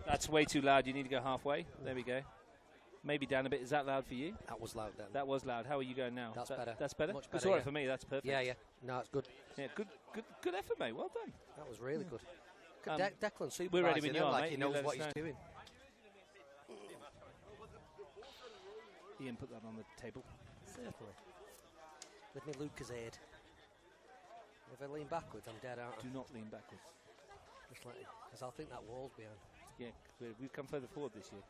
That's way too loud. You need to go halfway. There we go. Maybe down a bit. Is that loud for you? That was loud then. That was loud. How are you going now? That's better. That's better? Much better, It's all right for me. That's perfect. Yeah. No, it's good. Yeah, good effort, mate. Well done. That was really good. Declan supervising we're ready when you are, like mate. he knows what he's doing. Ian, put that on the table. Certainly. With me Lucasade. If I lean backwards, I'm dead, aren't I? Do not lean backwards. Just like, because I'll think that wall's behind. Yeah, we've come further forward this year.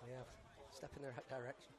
We have. Step in the right direction.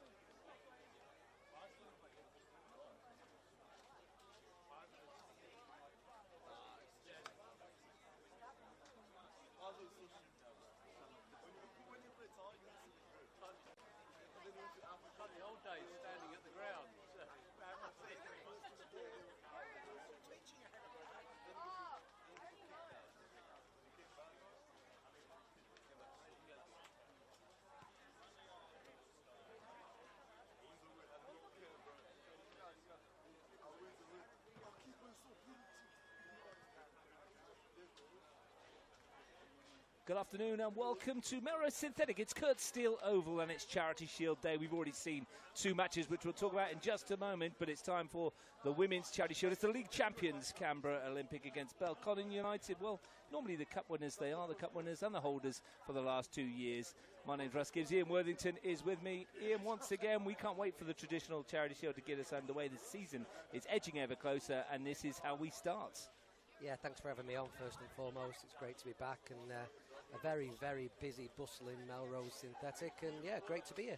Good afternoon and welcome to Melrose Synthetic. It's Kurt Steele Oval and it's Charity Shield Day. We've already seen two matches which we'll talk about in just a moment, but it's time for the Women's Charity Shield. It's the league champions, Canberra Olympic against Belconnen United. Well, normally the cup winners, they are the cup winners and the holders for the last 2 years. My name's Russ Gibbs. Ian Worthington is with me. Ian, once again, we can't wait for the traditional Charity Shield to get us underway. This season is edging ever closer and this is how we start. Yeah, thanks for having me on first and foremost. It's great to be back and a very, very busy, bustling Melrose Synthetic, and yeah, great to be here.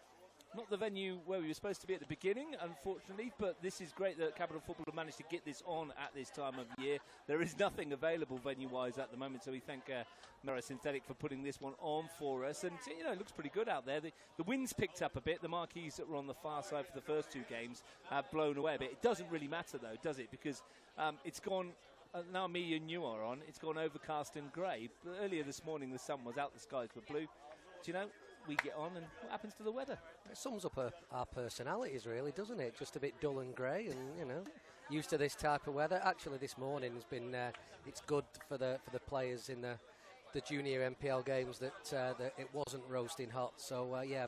Not the venue where we were supposed to be at the beginning, unfortunately, but this is great that Capital Football have managed to get this on at this time of year. There is nothing available venue-wise at the moment, so we thank Melrose Synthetic for putting this one on for us. And, you know, it looks pretty good out there. The wind's picked up a bit. The marquees that were on the far side for the first two games have blown away a bit. It doesn't really matter, though, does it? Because it's gone... now me and you are on. It's gone overcast and grey. But earlier this morning the sun was out, the skies were blue. Do you know, we get on and what happens to the weather? It sums up our personalities really, doesn't it? Just a bit dull and grey and, you know, used to this type of weather. Actually this morning has been, it's good for the players in the junior MPL games that it wasn't roasting hot. So, yeah,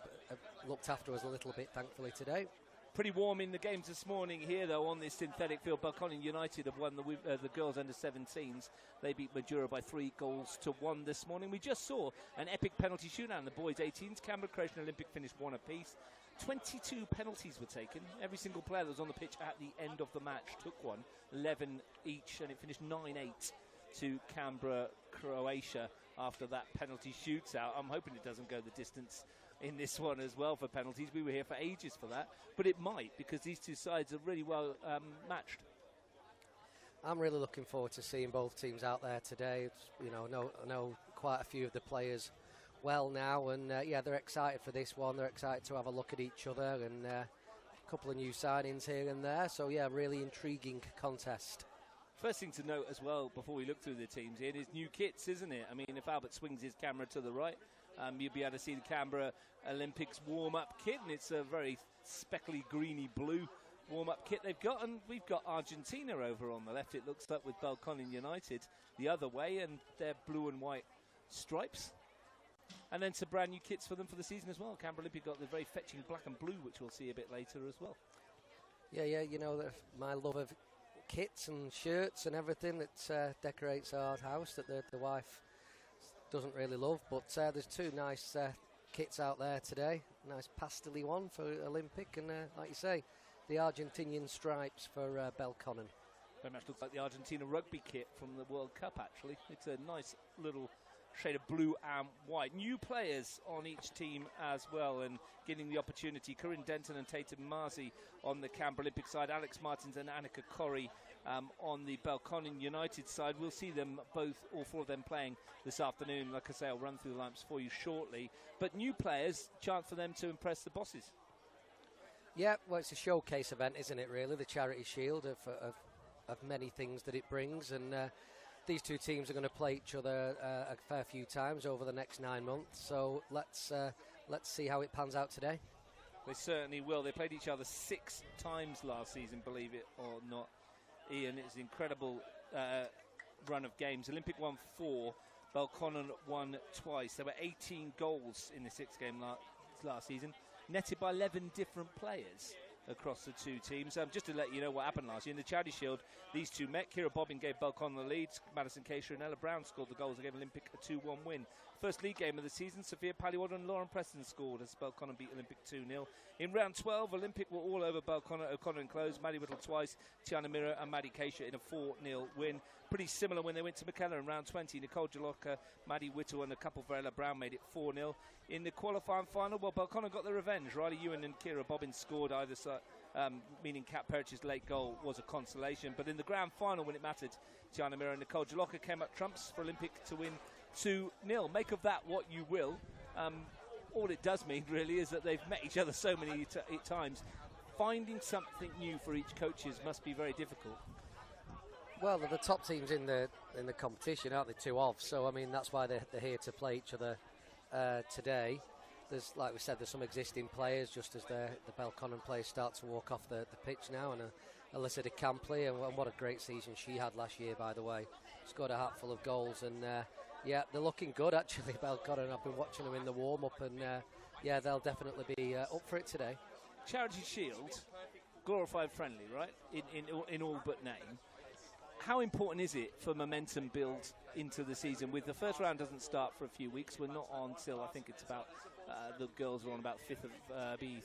looked after us a little bit thankfully today. Pretty warm in the games this morning here, though, on this synthetic field. Belconnen United have won the girls' under-17s. They beat Madura by 3-1 this morning. We just saw an epic penalty shootout in the boys' 18s. Canberra Croatian Olympic finished one apiece. 22 penalties were taken. Every single player that was on the pitch at the end of the match took one. 11 each, and it finished 9-8 to Canberra Croatia after that penalty shootout. I'm hoping it doesn't go the distance in this one as well for penalties. We were here for ages for that, but it might because these two sides are really well matched. I'm really looking forward to seeing both teams out there today. You know, I know quite a few of the players well now, and yeah, they're excited for this one. They're excited to have a look at each other, and a couple of new signings here and there. So yeah, really intriguing contest. First thing to note as well before we look through the teams here is new kits, isn't it? I mean, if Albert swings his camera to the right, you'll be able to see the Canberra Olympics warm-up kit, and it's a very speckly, greeny blue warm-up kit they've got, and we've got Argentina over on the left, it looks like, with Belconnen United the other way, and their blue and white stripes. And then some brand new kits for them for the season as well. Canberra Olympic got the very fetching black and blue, which we'll see a bit later as well. Yeah, you know, my love of kits and shirts and everything that decorates our house that the wife doesn't really love, but there's two nice kits out there today. Nice pastel-y one for Olympic, and like you say, the Argentinian stripes for Belconnen. Very much looks like the Argentina rugby kit from the World Cup, actually. It's a nice little shade of blue and white. New players on each team as well, and getting the opportunity. Corinne Denton and Tatum Marzi on the Canberra Olympic side, Alex Martins and Annika Corrie on the Belconnen United side. We'll see them both, all four of them, playing this afternoon. Like I say, I'll run through the lineups for you shortly. But new players, chance for them to impress the bosses. Yeah, well, it's a showcase event, isn't it, really? The Charity Shield of many things that it brings, and these two teams are going to play each other a fair few times over the next 9 months. So let's see how it pans out today. They certainly will. They played each other 6 times last season, believe it or not. Ian, it's an incredible run of games. Olympic won 4, Belconnen won twice. There were 18 goals in the 6-game last season, netted by 11 different players across the two teams. Just to let you know what happened last year, in the Charity Shield, these two met. Kira Bobbin gave Belconnen the lead. Madison Keisha and Ella Brown scored the goals that gave Olympic a 2-1 win. First league game of the season, Sophia Paliwad and Lauren Preston scored as Belconnen beat Olympic 2-0. In round 12, Olympic were all over Belconnen. O'Connor enclosed, Maddie Whittle twice, Tiana Mira and Maddie Keisha in a 4-0 win. Pretty similar when they went to McKellar in round 20. Nicole Jaloka, Maddie Whittle and a couple for Ella Brown made it 4-0. In the qualifying final, well, Belconnen got the revenge. Riley Ewan and Kira Bobbin scored either side. Meaning Kat Perch's late goal was a consolation. But in the grand final, when it mattered, Tiana Mira and Nicole Jaloka came up trumps for Olympic to win 2-0. Make of that what you will. All it does mean, really, is that they've met each other so many times. Finding something new for each coaches must be very difficult. Well, they're the top teams in the competition, aren't they? 2 of. So, I mean, that's why they're here to play each other today. There's, like we said, there's some existing players, just as the Belconnen players start to walk off the pitch now. And Alyssa de Campley, and what a great season she had last year, by the way. Scored a hatful of goals, and yeah, they're looking good, actually, Belconnen. I've been watching them in the warm-up, and yeah, they'll definitely be up for it today. Charity Shield, glorified friendly, right, in all but name. How important is it for momentum build into the season? With the first round doesn't start for a few weeks. We're not on till, I think it's about, the girls are on about 4th,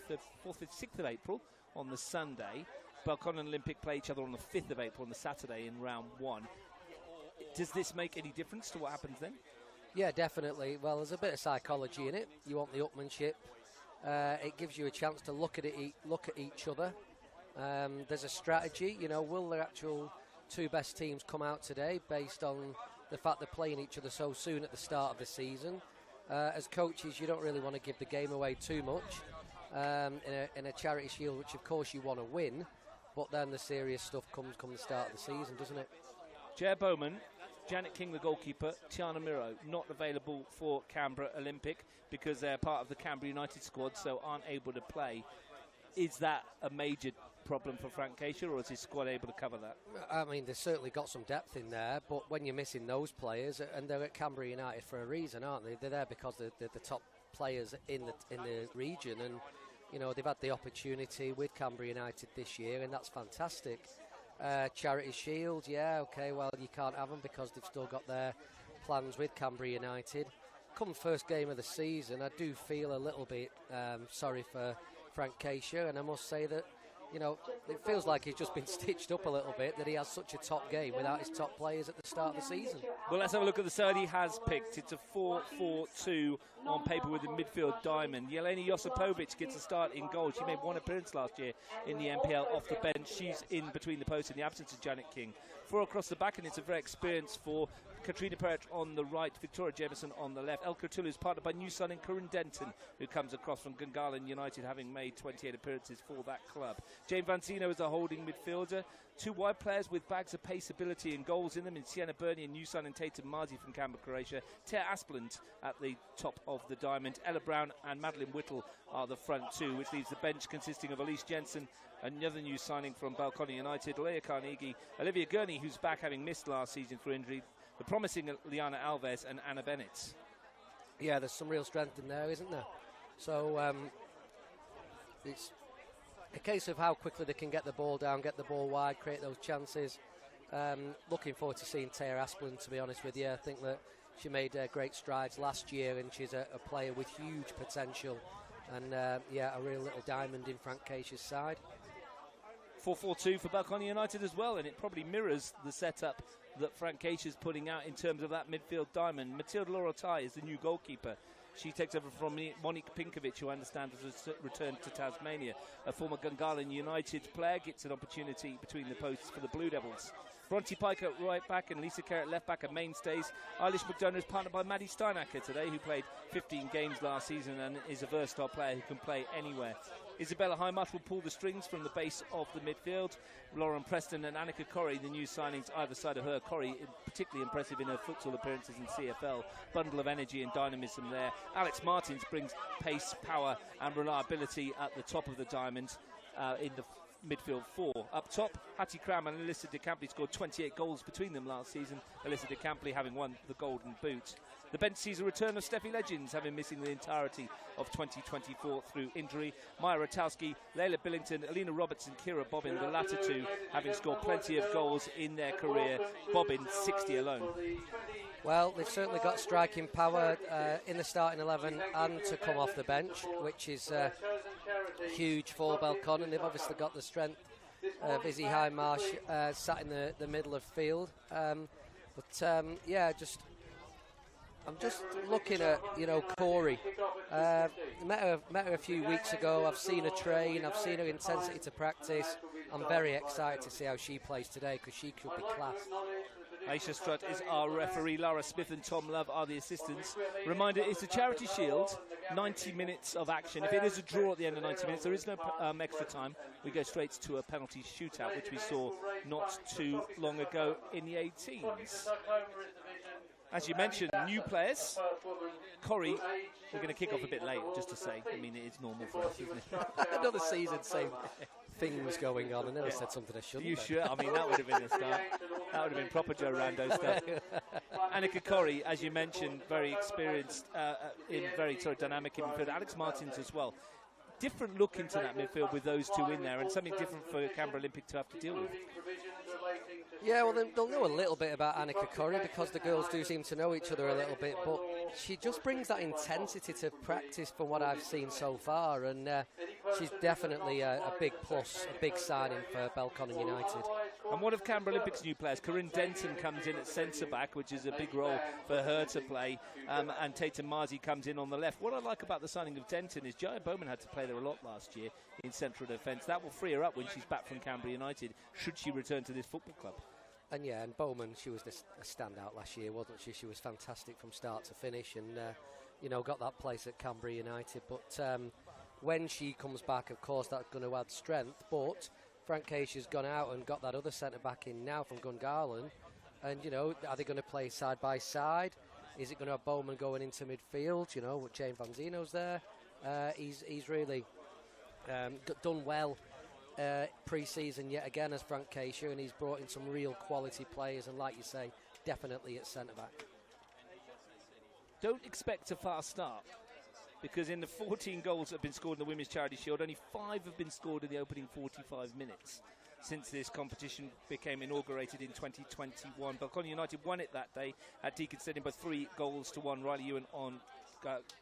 5th, 6th of April on the Sunday. Belconnen and Olympic play each other on the 5th of April on the Saturday in round 1. Does this make any difference to what happens then? Yeah, definitely. Well, there's a bit of psychology in it. You want the upmanship. It gives you a chance to look at each other. There's a strategy. You know, will the actual 2 best teams come out today based on the fact they're playing each other so soon at the start of the season? As coaches, you don't really want to give the game away too much in a Charity Shield, which of course you want to win, but then the serious stuff comes the start of the season, doesn't it? Jer Bowman, Janet King, the goalkeeper, Tiana Miro, not available for Canberra Olympic because they're part of the Canberra United squad, so aren't able to play. Is that a major problem for Frank Keisha, or is his squad able to cover that? I mean, they've certainly got some depth in there, but when you're missing those players, and they're at Canberra United for a reason, aren't they? They're there because they're the top players in the region, and you know, they've had the opportunity with Canberra United this year, and that's fantastic. Charity Shield, yeah, okay, well, you can't have them because they've still got their plans with Canberra United. Come first game of the season, I do feel a little bit sorry for Frank Keisha, and I must say that, you know, it feels like he's just been stitched up a little bit, that he has such a top game without his top players at the start of the season. Well, let's have a look at the side he has picked. It's a 4-4-2 on paper with a midfield diamond. Yelena Josipovic gets a start in goal. She made 1 appearance last year in the NPL off the bench. She's in between the posts in the absence of Janet King. 4 across the back, and it's a very experienced 4. Katrina Perch on the right, Victoria Jemison on the left. El Kurtulu is partnered by new signing Corinne Denton, who comes across from Gungahlin United, having made 28 appearances for that club. Jane Vancino is a holding midfielder. 2 wide players with bags of pace, ability and goals in them in Sienna Burney and new signing Tatum Marzi from Canberra, Croatia. Tea Aspland at the top of the diamond. Ella Brown and Madeline Whittle are the front 2, which leaves the bench consisting of Elise Jensen, another new signing from Belconnen United, Leia Carnegie, Olivia Gurney, who's back having missed last season through injury, the promising Liana Alves and Anna Bennett. Yeah, there's some real strength in there, isn't there? So it's a case of how quickly they can get the ball down, get the ball wide, create those chances. Looking forward to seeing Tea Aspland, to be honest with you. I think that she made great strides last year, and she's a player with huge potential. And, yeah, a real little diamond in Frank Keisha's side. 4-4-2 for Belconnen United as well, and it probably mirrors the setup that Frank Keisha's putting out in terms of that midfield diamond. Matilda Lorotai is the new goalkeeper. She takes over from Monique Pinkovic, who I understand has returned to Tasmania. A former Gungahlin United player gets an opportunity between the posts for the Blue Devils. Bronte Pike at right back and Lisa Kerr at left back are mainstays. Eilish McDonough is partnered by Maddie Steinacker today, who played 15 games last season and is a versatile player who can play anywhere. Isabella Highmarsh will pull the strings from the base of the midfield. Lauren Preston and Annika Corrie, the new signings either side of her. Corrie, particularly impressive in her futsal appearances in CFL. Bundle of energy and dynamism there. Alex Martins brings pace, power and reliability at the top of the diamond. In the midfield four. Up top, Hattie Cram and Alyssa De Campley scored 28 goals between them last season. Alyssa De Campley having won the Golden Boot. The bench sees a return of Steffi Legends, having missing the entirety of 2024 through injury. Maya Ratowski, Layla Billington, Alina Roberts and Kira Bobbin, the latter two having scored plenty of goals in their career. Bobbin, 60 alone. Well, they've certainly got striking power in the starting 11 and to come off the bench, which is huge for Belconnen. They've obviously got the strength of Izzy Highmarsh sat in the middle of field. I'm just looking at, Corey. Met her a few weeks ago. I've seen her train. I've seen her intensity to practice. I'm very excited to see how she plays today because she could be class. Aisha Strutt is our referee. Lara Smith and Tom Love are the assistants. Reminder, it's a charity shield, 90 minutes of action. If it is a draw at the end of 90 minutes, there is no extra time. We go straight to a penalty shootout, which we saw not too long ago in the 18s. As you mentioned, new players. Corrie, we're going to kick off a bit late, just to say. I mean, it is normal for us, isn't it? Another season, same things going on. I never said something I shouldn't. You sure? I mean, that would have been a start. That would have been proper Joe Rando stuff. Annika Corrie, as you mentioned, very experienced, very dynamic in midfield. Alex Martins as well. Different look into that midfield with those two in there, and something different for Canberra Olympic to have to deal with. Yeah, well, they'll know a little bit about Annika Corrie because the girls do seem to know each other a little bit, but she just brings that intensity to practice from what I've seen so far, and she's definitely a big plus, a big signing for Belconnen United. And one of Canberra Olympic's new players, Corinne Denton, comes in at centre-back, which is a big role for her to play, and Tatum Marzi comes in on the left. What I like about the signing of Denton is Jaya Bowman had to play there a lot last year in central defence. That will free her up when she's back from Canberra United, should she return to this football club. And Bowman, she was a standout last year, wasn't she? She was fantastic from start to finish and, got that place at Canberra United. But when she comes back, of course, that's going to add strength. But Frank Keisha's gone out and got that other centre-back in now from Gungahlin. And, are they going to play side by side? Is it going to have Bowman going into midfield? With Jane Van Zeno's there. He's really done well pre-season yet again as Frank Keisha, and he's brought in some real quality players, and like you say, definitely at centre-back. Don't expect a fast start, because in the 14 goals that have been scored in the Women's Charity Shield, only 5 have been scored in the opening 45 minutes since this competition became inaugurated in 2021. Belconnen United won it that day at Deakin Stadium by 3-1. Riley Ewan on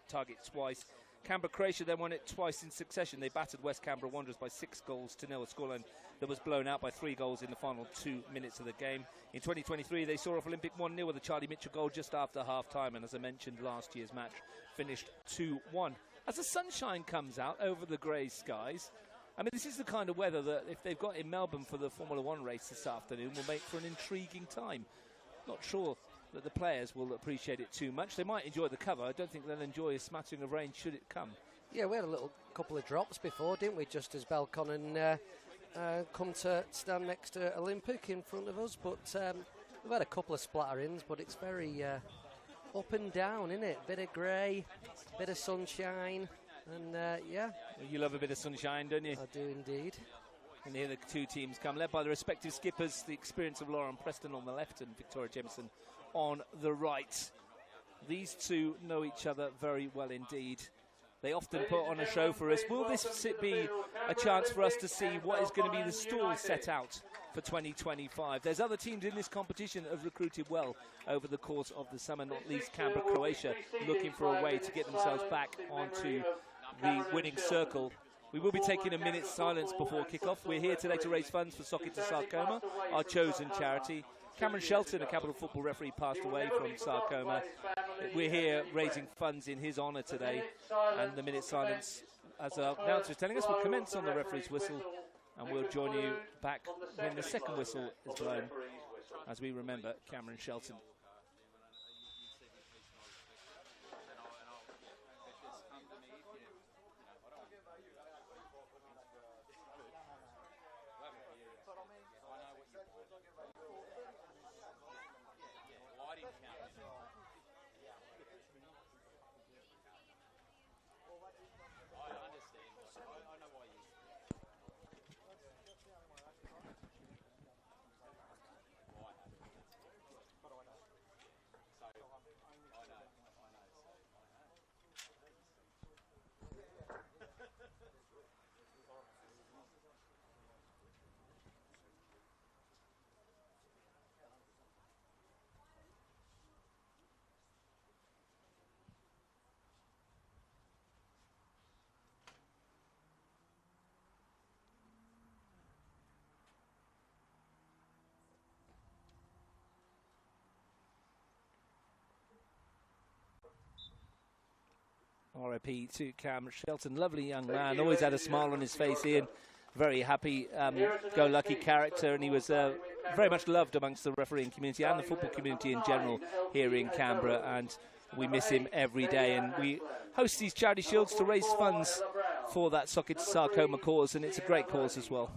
target twice. Canberra Croatia then won it twice in succession. They battered West Canberra Wanderers by 6-0, a scoreline that was blown out by 3 goals in the final 2 minutes of the game. In 2023, they saw off Olympic 1-0 with a Charlie Mitchell goal just after half-time, and as I mentioned, last year's match finished 2-1. As the sunshine comes out over the grey skies, I mean, this is the kind of weather that, if they've got in Melbourne for the Formula 1 race this afternoon, will make for an intriguing time. Not sure that the players will appreciate it too much. They might enjoy the cover. I don't think they'll enjoy a smattering of rain should it come. Yeah, we had a couple of drops before, didn't we, just as Belconnen come to stand next to Olympic in front of us. But we've had a couple of splatterings, but it's very up and down, isn't it? Bit of grey, bit of sunshine, and You love a bit of sunshine, don't you? I do indeed. And here the two teams come, led by the respective skippers, the experience of Lauren Preston on the left and Victoria Jameson on the right. These two know each other very well indeed. They often put on a show for us. Will this be a chance for us to see what is going to be the stall set out for 2025? There's other teams in this competition that have recruited well over the course of the summer, not least Canberra Croatia, looking for a way to get themselves back onto the winning circle. We will be taking a minute's silence before kick-off. We're here today to raise funds for Socket to Sarcoma, our chosen charity. Cameron Shelton, a Capital Football referee, passed away from sarcoma. We're here raising funds in his honour today, and the minute silence, as our announcer is telling us, will commence on the referee's whistle, and we'll join you back when the second whistle is blown as we remember Cameron Shelton. RIP to Cam Shelton. Lovely young man, always had a smile on his face, Ian. Very happy, go-lucky character, and he was very much loved amongst the refereeing community and the football community in general here in Canberra, and we miss him every day. And we host these charity shields to raise funds for that socket sarcoma cause, and it's a great cause as well.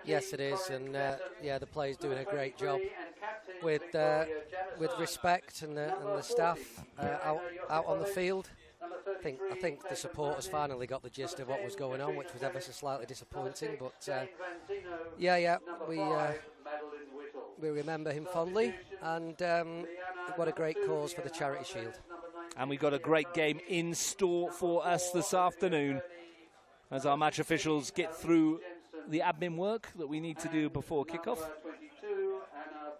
Yes, it is, and yeah, the players doing a great job with respect and the staff out on the field. I think the supporters finally got the gist of what was going on, which was ever so slightly disappointing. But we remember him fondly, and what a great cause for the Charity Shield. And we've got a great game in store for us this afternoon as our match officials get through the admin work that we need to do before kickoff.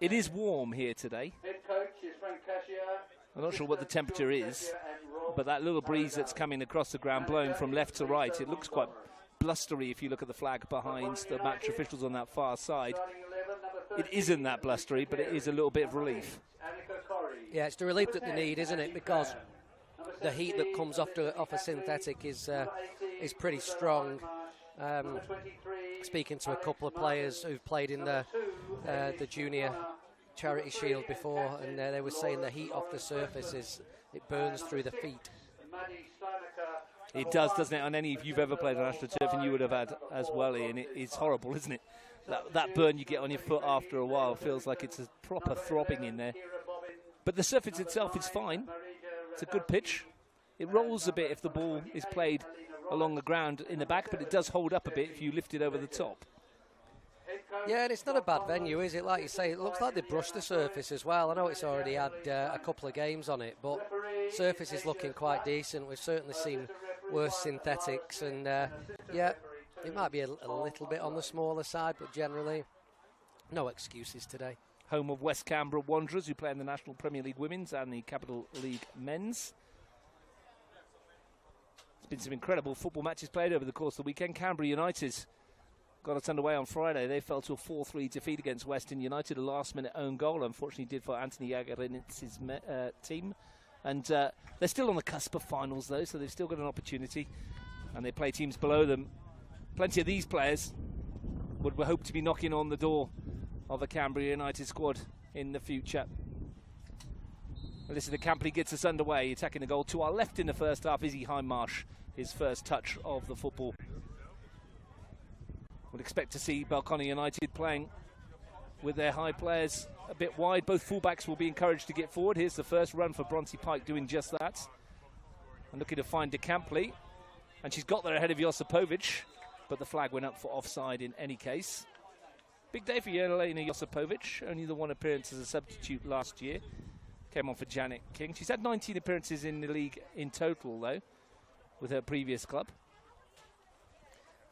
It is warm here today. I'm not sure what the temperature is, but that little breeze that's coming across the ground, blowing from left to right, it looks quite blustery if you look at the flag behind the match officials on that far side. It isn't that blustery, but it is a little bit of relief. Yeah, it's the relief that they need, isn't it? Because the heat that comes off a synthetic is pretty strong. Speaking to a couple of players who've played in the junior Charity Shield before, and they were saying the heat off the surface it burns through the feet. It does, doesn't it? On any, if you've ever played on AstroTurf, and you would have had as well, Ian, it's horrible, isn't it? That burn you get on your foot after a while feels like it's a proper throbbing in there. But the surface itself is fine. It's a good pitch. It rolls a bit if the ball is played along the ground in the back, but it does hold up a bit if you lift it over the top. Yeah, and it's not a bad venue, is it? Like you say, it looks like they brushed the surface as well. I know it's already had a couple of games on it, but surface is looking quite decent. We've certainly seen worse synthetics, and yeah, it might be a little bit on the smaller side, but generally, no excuses today. Home of West Canberra Wanderers, who play in the National Premier League Women's and the Capital League Men's. There's been some incredible football matches played over the course of the weekend. Canberra United got us underway on Friday. They fell to a 4-3 defeat against Western United, a last-minute own goal, unfortunately did for Anthony Yagarinitz's team. And they're still on the cusp of finals, though, so they've still got an opportunity. And they play teams below them. Plenty of these players would hope to be knocking on the door of a Canberra United squad in the future. Alyssa de Campley gets us underway, attacking the goal to our left in the first half. Izzy Hindmarsh, his first touch of the football. Would expect to see Belconnen United playing with their high players a bit wide. Both fullbacks will be encouraged to get forward. Here's the first run for Bronte Pike, doing just that. And looking to find de Campley. And she's got there ahead of Josipovic, but the flag went up for offside in any case. Big day for Jelena Josipovic, only the one appearance as a substitute last year. Came on for Janet King. She's had 19 appearances in the league in total, though, with her previous club.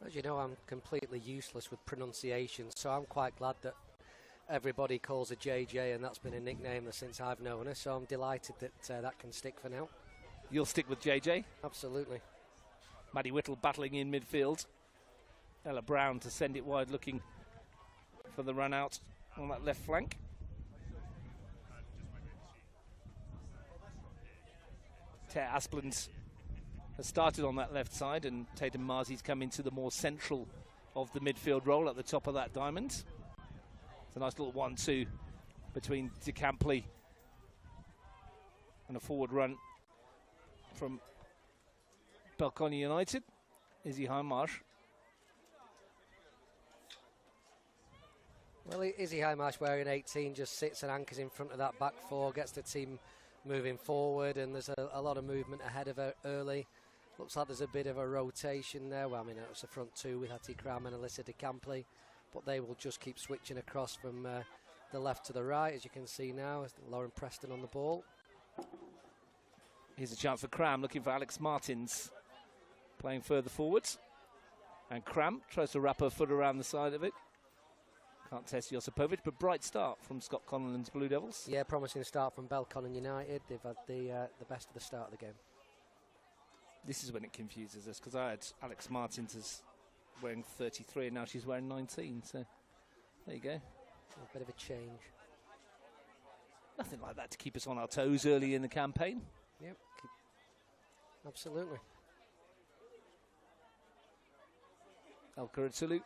As you know, I'm completely useless with pronunciation, so I'm quite glad that everybody calls her JJ, and that's been a nickname since I've known her, so I'm delighted that that can stick for now. You'll stick with JJ? Absolutely. Maddie Whittle battling in midfield. Ella Brown to send it wide, looking for the run out on that left flank. Tara Aspland has started on that left side, and Tatum Marzi's come into the more central of the midfield role at the top of that diamond. It's a nice little 1-2 between de Campley and a forward run from Belconnen United. Izzy Hindmarsh. Well, Izzy Hindmarsh, wearing 18, just sits and anchors in front of that back four, gets the team moving forward, and there's a lot of movement ahead of her early. Looks like there's a bit of a rotation there. Well, I mean, it was the front two with Hattie Cram and Alyssa de Campley, but they will just keep switching across from the left to the right, as you can see now. Lauren Preston on the ball. Here's a chance for Cram, looking for Alex Martins, playing further forwards. And Cram tries to wrap her foot around the side of it. Can't test Josipovic, but bright start from Scott Connellan's Blue Devils. Yeah, promising start from Belconnen United. They've had the best of the start of the game. This is when it confuses us, because I had Alex Martins as wearing 33 and now she's wearing 19, so there you go. A bit of a change. Nothing like that to keep us on our toes early in the campaign. Yep. absolutely. El Kuritsulu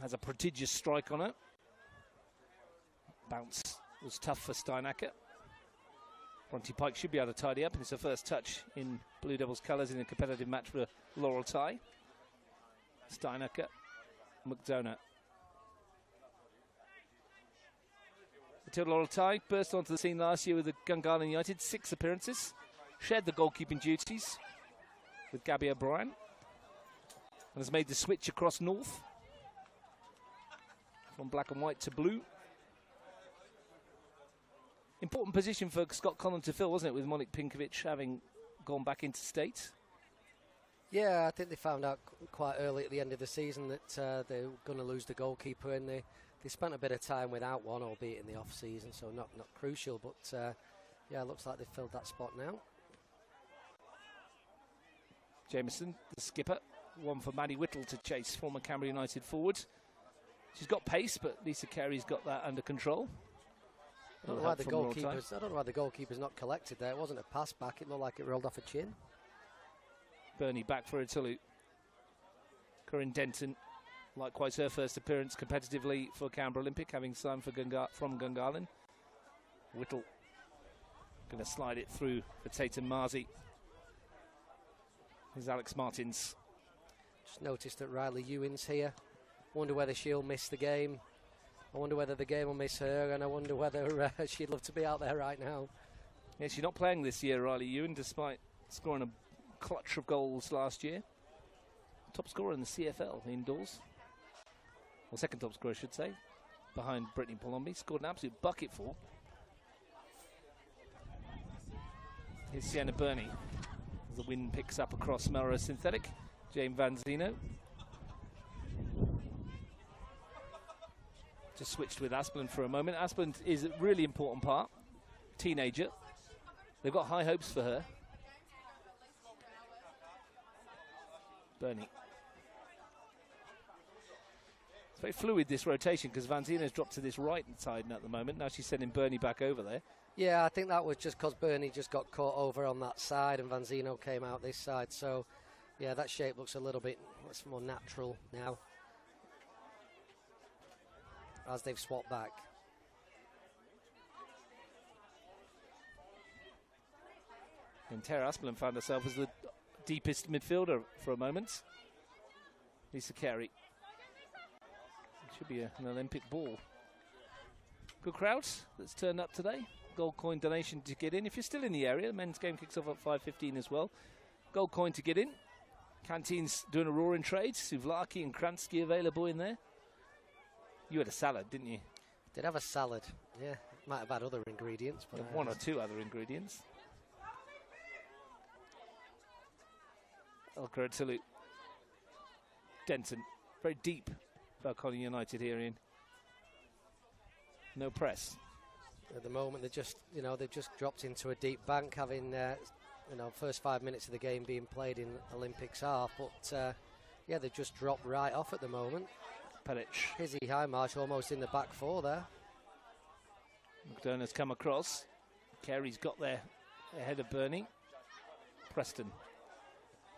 has a prodigious strike on it. Bounce was tough for Steinacker. Bronte Pike should be able to tidy up, and it's her first touch in Blue Devils colours in a competitive match for Laurel Tie. Steinacker, McDonough. Matilda Laurel Tie burst onto the scene last year with the Gungahlin United, 6 appearances. Shared the goalkeeping duties with Gabby O'Brien, and has made the switch across north from black and white to blue. Important position for Scott Conlon to fill, wasn't it, with Monik Pinkovic having gone back into state? Yeah, I think they found out quite early at the end of the season that they were going to lose the goalkeeper, and they spent a bit of time without one, albeit in the off-season, so not crucial. But, yeah, it looks like they've filled that spot now. Jameson, the skipper, one for Maddie Whittle to chase, former Canberra United forward. She's got pace, but Lisa Carey's got that under control. I don't know why the goalkeeper's not collected there. It wasn't a pass back. It looked like it rolled off a chin. Bernie back for Itulu. Corinne Denton, likewise her first appearance competitively for Canberra Olympic, having signed for from Gungahlin. Whittle going to slide it through for Tatum Marzi. Here's Alex Martins. Just noticed that Riley Ewing's here. Wonder whether she'll miss the game. I wonder whether the game will miss her, and I wonder whether she'd love to be out there right now. Yeah, she's not playing this year, Riley Ewing, despite scoring a clutch of goals last year. Top scorer in the CFL indoors. Well, second top scorer, I should say, behind Brittany Palombi. Scored an absolute bucketful. Here's Sienna Burney. As the wind picks up across Melrose Synthetic. Jane Vanzino. Just switched with Asplund for a moment. Asplund is a really important part. Teenager. They've got high hopes for her. Burney. It's very fluid, this rotation, because Vanzino's dropped to this right side at the moment. Now she's sending Burney back over there. Yeah, I think that was just because Burney just got caught over on that side and Vanzino came out this side. So, yeah, that shape looks a little bit more natural now, as they've swapped back. And Tara Asplund found herself as the deepest midfielder for a moment. Lisa Carey. It should be an Olympic ball. Good crowds that's turned up today. Gold coin donation to get in. If you're still in the area, the men's game kicks off at 5:15 as well. Gold coin to get in. Canteen's doing a roaring trade. Souvlaki and Kransky available in there. You had a salad, didn't you? Did have a salad, yeah. Might have had other ingredients. But one or two other ingredients. El Kuritsulu. Denton. Very deep. Belconnen United here in. No press. At the moment, they've just dropped into a deep bank, having first 5 minutes of the game being played in Olympics half. But yeah, they've just dropped right off at the moment. Pelic. Hizzy Highmarsh almost in the back four there. McDonough's come across. Carey's got there ahead of Burney. Preston.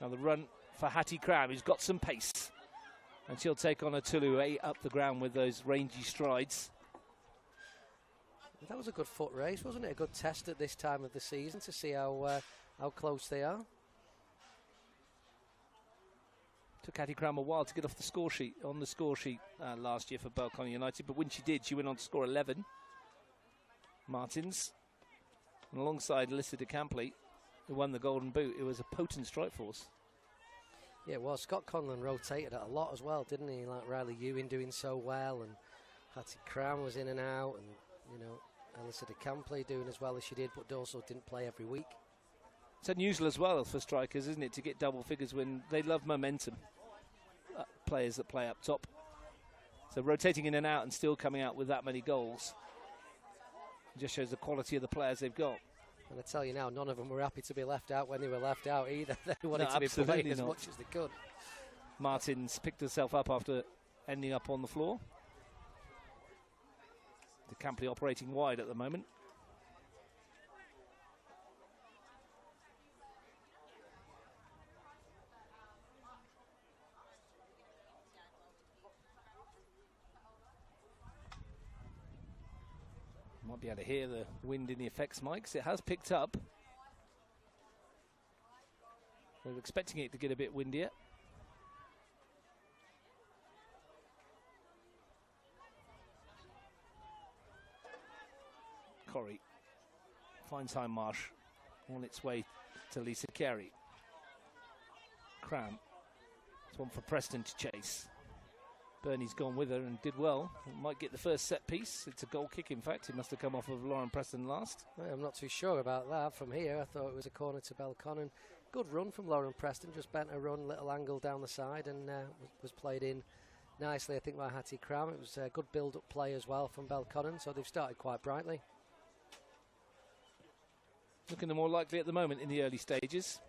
Now the run for Hattie Cram, who's got some pace. And she'll take on Itulu up the ground with those rangy strides. That was a good foot race, wasn't it? A good test at this time of the season to see how close they are. Took Hattie Cram a while to get off the score sheet last year for Belconnen United, but when she did, she went on to score 11. Martins, and alongside Alyssa de Campley, who won the Golden Boot, it was a potent strike force. Yeah, well, Scott Conlon rotated it a lot as well, didn't he? Like Riley Ewing doing so well, and Hattie Cram was in and out, and Alyssa de Campley doing as well as she did, but also didn't play every week. It's unusual as well for strikers, isn't it, to get double figures when they love momentum. Players that play up top. So rotating in and out and still coming out with that many goals just shows the quality of the players they've got. And I tell you now, none of them were happy to be left out when they were left out either. They wanted to be playing as much as they could. Martins picked herself up after ending up on the floor. De Campley operating wide at the moment. Might be able to hear the wind in the effects mics. It has picked up. We were expecting it to get a bit windier. Corrie finds Hindmarsh on its way to Lisa Carey. Cram. It's one for Preston to chase. Bernie's gone with her and did well. Might get the first set piece. It's a goal kick, in fact. It must have come off of Lauren Preston last. Well, I'm not too sure about that. From here, I thought it was a corner to Belconnen. Good run from Lauren Preston. Just bent her run, little angle down the side, and was played in nicely, I think, by Hattie Cram. It was a good build-up play as well from Belconnen, so they've started quite brightly. Looking the more likely at the moment in the early stages.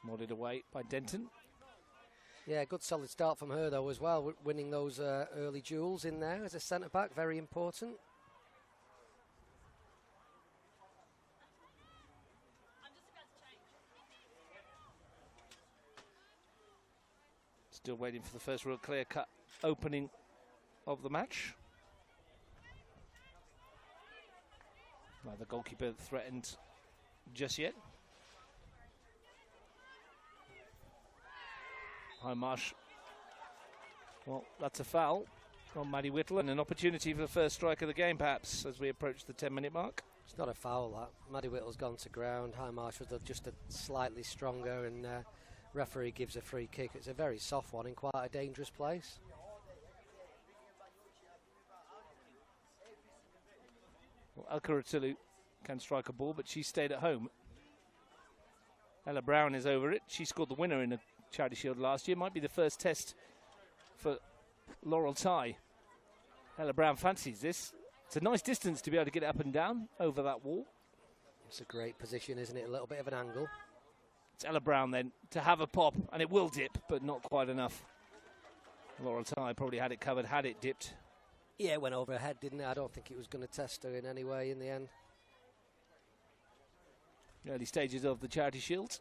Modded away by Denton. Yeah, good solid start from her though as well, winning those early duels in there as a centre-back, very important. Still waiting for the first real clear-cut opening of the match. Now the goalkeeper threatened just yet. Hindmarsh. Well, that's a foul on Maddie Whittle and an opportunity for the first strike of the game, perhaps, as we approach the 10-minute mark. It's not a foul, that. Maddie Whittle's gone to ground. Hindmarsh was just a slightly stronger, and referee gives a free kick. It's a very soft one in quite a dangerous place. Well, Alcaratulu can strike a ball, but she stayed at home. Ella Brown is over it. She scored the winner in a Charity Shield last year. Might be the first test for Laurel Ty. Ella Brown fancies this. It's a nice distance to be able to get up and down over that wall. It's a great position, isn't it? A little bit of an angle. It's Ella Brown then to have a pop, and it will dip, but not quite enough. Laurel Ty probably had it covered, had it dipped. Yeah, it went over her head, didn't it? I don't think it was going to test her in any way in the end. Early stages of the Charity Shield.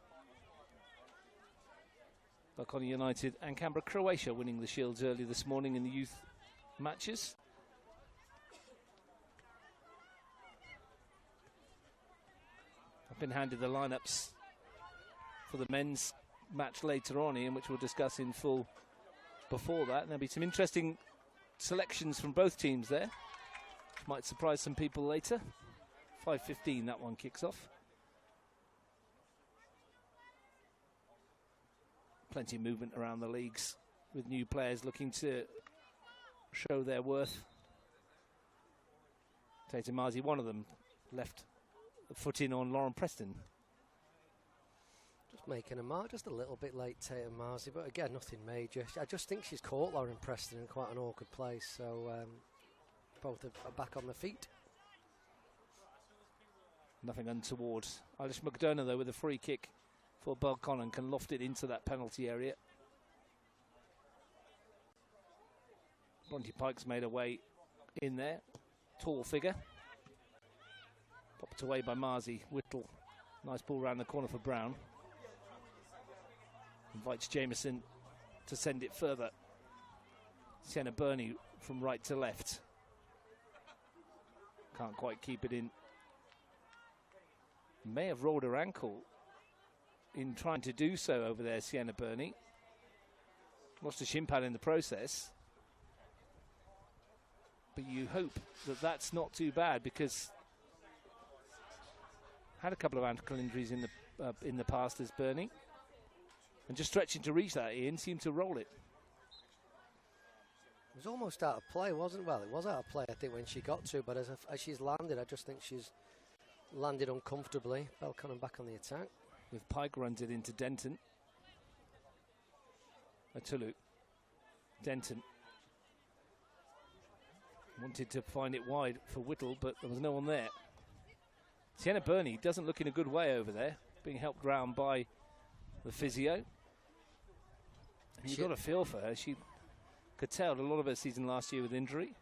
Belconnen United and Canberra, Croatia winning the Shields early this morning in the youth matches. I've been handed the lineups for the men's match later on, Ian, which we'll discuss in full before that. And there'll be some interesting selections from both teams there, which might surprise some people later. 5:15 that one kicks off. Plenty of movement around the leagues with new players looking to show their worth. Tatum Marzi, one of them, left a foot in on Lauren Preston. Just making a mark, just a little bit late, Tatum Marzi, but again, nothing major. I just think she's caught Lauren Preston in quite an awkward place, so both are back on their feet. Nothing untoward. Alice McDonough, though, with a free kick for Belconnen, can loft it into that penalty area. Bronte Pike's made her way in there. Tall figure. Popped away by Marzi. Whittle. Nice ball round the corner for Brown. Invites Jameson to send it further. Sienna Burney from right to left. Can't quite keep it in. May have rolled her ankle in trying to do so over there, Sienna Burney. Lost a shin pad in the process. But you hope that that's not too bad, because had a couple of ankle injuries in the past as Burney. And just stretching to reach that, Ian, seemed to roll it. It was almost out of play, wasn't it? Well, it was out of play, I think, when she got to, but as she's landed, I just think she's landed uncomfortably. Belconnen back on the attack. With Pike runs it into Denton. Atulu. Denton. Wanted to find it wide for Whittle, but there was no one there. Sienna Burney doesn't look in a good way over there, being helped round by the physio. And you've got a feel for her. She could tell a lot of her season last year with injury.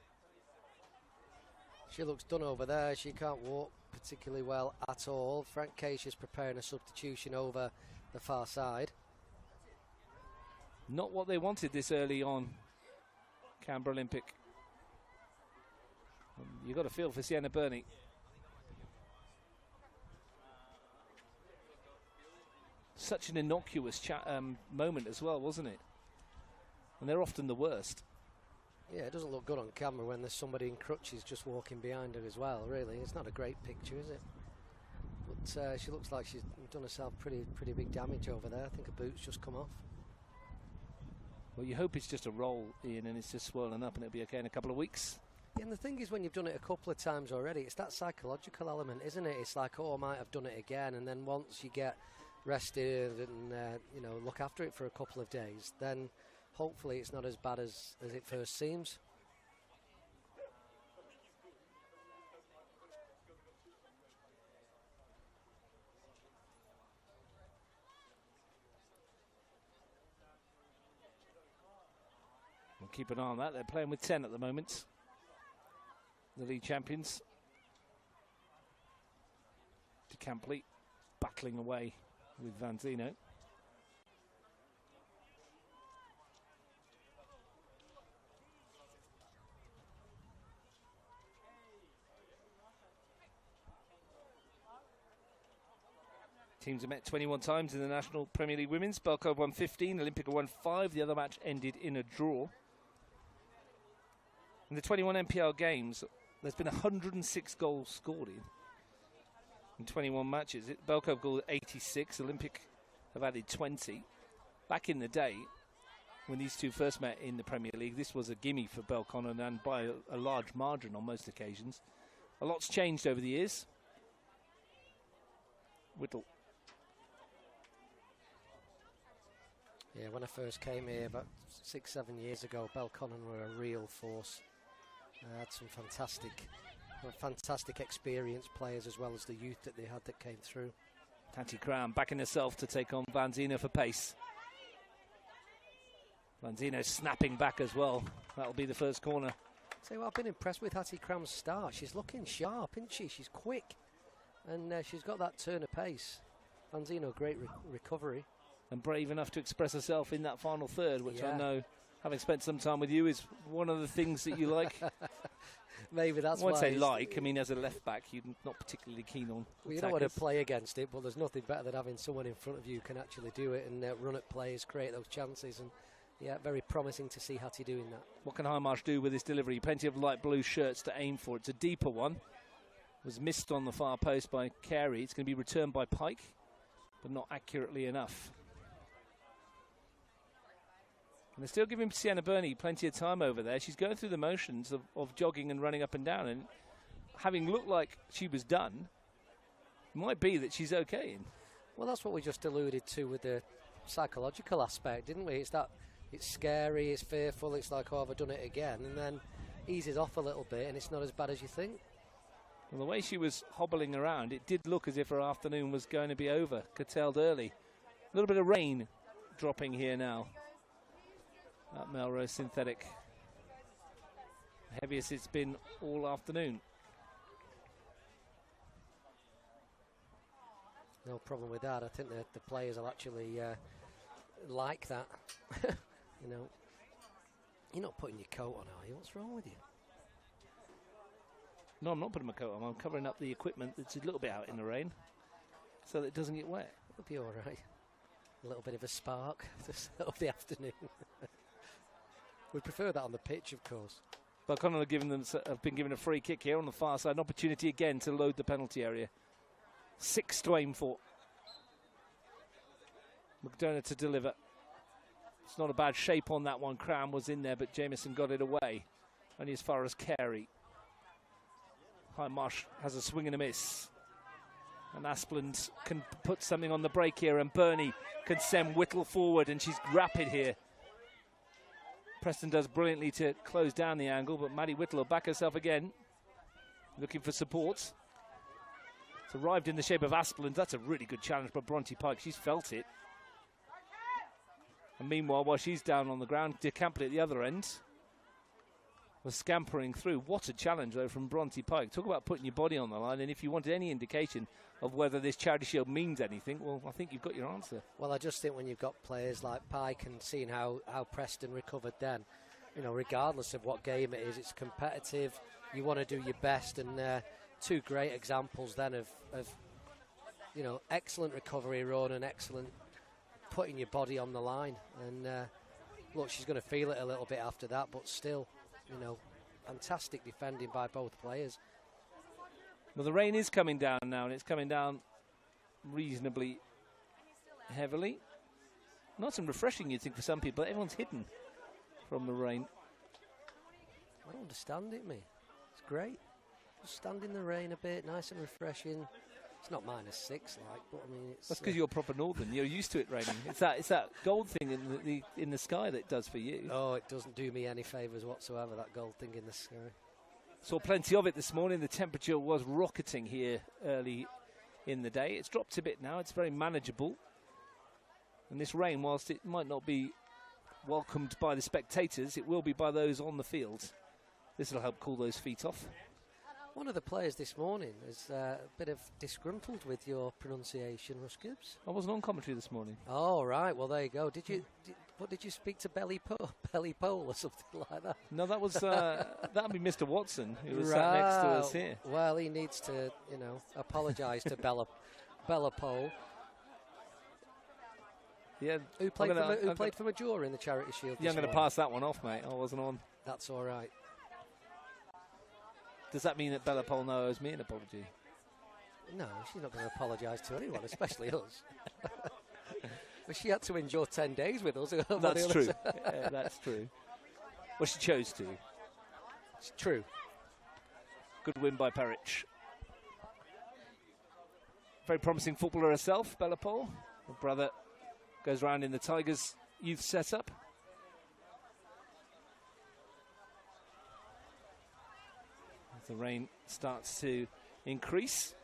She looks done over there. She can't walk particularly well at all. Frank Case is preparing a substitution over the far side. Not what they wanted this early on, Canberra Olympic. You've got a feel for Sienna Burney. Such an innocuous moment as well, wasn't it? And they're often the worst. Yeah, it doesn't look good on camera when there's somebody in crutches just walking behind her as well, really. It's not a great picture, is it? But she looks like she's done herself pretty big damage over there. I think her boot's just come off. Well, you hope it's just a roll, Ian, and it's just swollen up and it'll be okay in a couple of weeks. Yeah, and the thing is, when you've done it a couple of times already, it's that psychological element, isn't it? It's like, oh, I might have done it again, and then once you get rested and you know, look after it for a couple of days, then hopefully it's not as bad as it first seems. We'll keep an eye on that. They're playing with 10 at the moment, the league champions. De Campley battling away with Vanzino. Teams have met 21 times in the National Premier League Women's. Belconnen won 15, Olympica won 5. The other match ended in a draw. In the 21 NPL games, there's been 106 goals scored in 21 matches. Belconnen scored 86, Olympic have added 20. Back in the day, when these two first met in the Premier League, this was a gimme for Belconnen, and by a large margin on most occasions. A lot's changed over the years. Whittle. Yeah, when I first came here about 6-7 years ago, Belconnen were a real force. Had some fantastic experienced players, as well as the youth that they had that came through. Tati Crown backing herself to take on Vanzino for pace. Vanzino snapping back as well. That'll be the first corner. So I've been impressed with Hattie Cram's start. She's looking sharp, isn't she? She's quick, and she's got that turn of pace. Vanzino, great recovery. And brave enough to express herself in that final third, which yeah. I know, having spent some time with you, is one of the things that you like. Maybe that's why. I won't say like, I mean, as a left back, you're not particularly keen on. Well, you don't want to play against it, but there's nothing better than having someone in front of you who can actually do it and run at plays, create those chances. And yeah, very promising to see Hattie doing that. What can Highmarsh do with this delivery? Plenty of light blue shirts to aim for. It's a deeper one. Was missed on the far post by Carey. It's going to be returned by Pike, but not accurately enough. And they're still giving Sienna Burney plenty of time over there. She's going through the motions of jogging and running up and down, and having looked like she was done, it might be that she's okay. Well, that's what we just alluded to with the psychological aspect, didn't we? It's that it's scary, it's fearful, it's like, oh, have I done it again? And then eases off a little bit, and it's not as bad as you think. Well, the way she was hobbling around, it did look as if her afternoon was going to be over, curtailed early. A little bit of rain dropping here now at Melrose Synthetic. Heaviest it's been all afternoon. No problem with that. I think the players will actually like that. You know, you're not putting your coat on, are you? What's wrong with you? No, I'm not putting my coat on. I'm covering up the equipment that's a little bit out in the rain so that it doesn't get wet. It'll be all right. A little bit of a spark of the afternoon. We prefer that on the pitch, of course. Belconnen have been given a free kick here on the far side. An opportunity again to load the penalty area. 6 to aim for. McDonough to deliver. It's not a bad shape on that one. Cram was in there, but Jameson got it away. Only as far as Carey. Highmarsh has a swing and a miss. And Aspland can put something on the break here, and Burney can send Whittle forward, and she's rapid here. Preston does brilliantly to close down the angle, but Maddie Whittle will back herself again, looking for support. It's arrived in the shape of Aspland. That's a really good challenge by Bronte Pike. She's felt it. And meanwhile, while she's down on the ground, De Campley at the other end. was scampering through. What a challenge, though, from Bronte Pike. Talk about putting your body on the line, and if you wanted any indication of whether this Charity Shield means anything, well, I think you've got your answer. Well, I just think when you've got players like Pike and seeing how Preston recovered then, you know, regardless of what game it is, it's competitive. You want to do your best, and two great examples then of you know, excellent recovery run and excellent putting your body on the line. And look, she's going to feel it a little bit after that, but still, you know, fantastic defending by both players. Well, the rain is coming down now, and it's coming down reasonably heavily. Nice and refreshing, you'd think, for some people. Everyone's hidden from the rain. I don't understand it, me. It's great. Just stand in the rain a bit, nice and refreshing. It's not -6, like, but I mean, it's. That's because you're proper northern. You're used to it raining. It's that gold thing in the sky that it does for you. Oh, it doesn't do me any favours whatsoever, that gold thing in the sky. Saw plenty of it this morning. The temperature was rocketing here early in the day. It's dropped a bit now. It's very manageable. And this rain, whilst it might not be welcomed by the spectators, it will be by those on the field. This will help cool those feet off. One of the players this morning is a bit of disgruntled with your pronunciation, Russ Gibbs. I wasn't on commentary this morning. Oh, right. Well, there you go. Did you speak to Belly Pole or something like that? No, that was that'd be Mr. Watson, who was sat next to us here. Well, he needs to, you know, apologise to Bella Pole. Yeah, who played for Majora in the Charity Shield. Yeah, I'm going to pass that one off, mate. I wasn't on. That's all right. Does that mean that Bella Pole now owes me an apology? No, she's not going to apologise to anyone, especially us. But she had to endure 10 days with us. That's true. Yeah, that's true. Well, she chose to. It's true. Good win by Perich. Very promising footballer herself, Bella Pole. Her brother goes round in the Tigers youth setup. As the rain starts to increase.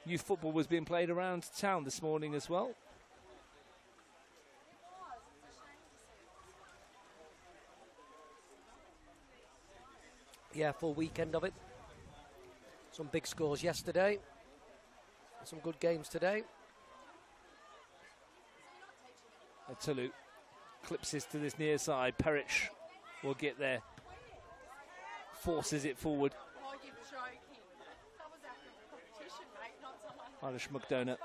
Youth football was being played around town this morning as well. Yeah, full weekend of it. Some big scores yesterday. Some good games today. Tulu clips this to this near side. Perich will get there. Forces it forward. Irish McDonough.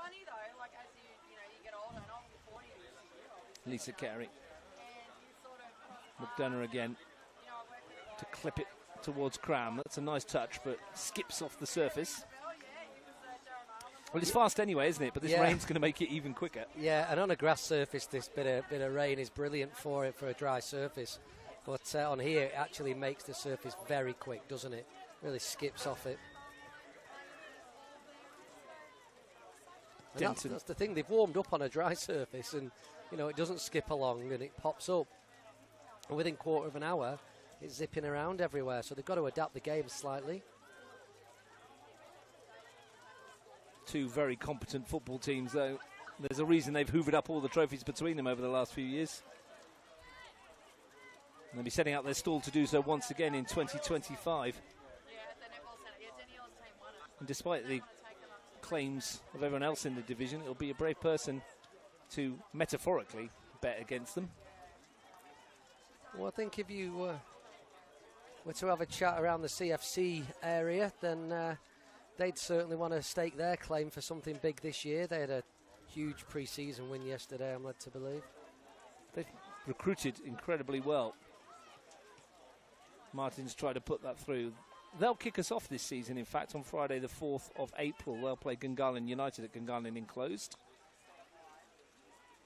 Lisa Carey. McDonough again to clip it towards Cram. That's a nice touch, but skips off the surface. Well, it's fast anyway, isn't it? But this rain's going to make it even quicker. Yeah, and on a grass surface, this bit of rain is brilliant for it, for a dry surface. But on here, it actually makes the surface very quick, doesn't it? Really skips off it. That's the thing. They've warmed up on a dry surface, and you know it doesn't skip along, and it pops up. And within quarter of an hour, it's zipping around everywhere. So they've got to adapt the game slightly. Two very competent football teams, though. There's a reason they've hoovered up all the trophies between them over the last few years. And they'll be setting out their stall to do so once again in 2025. And despite the claims of everyone else in the division, it'll be a brave person to metaphorically bet against them. Well, I think if you were to have a chat around the CFC area, then they'd certainly want to stake their claim for something big this year. They had a huge pre-season win yesterday, I'm led to believe. They've recruited incredibly well. Martin's tried to put that through. They'll kick us off this season, in fact, on Friday the 4th of April. They'll play Gungahlin United at Gungahlin Enclosed.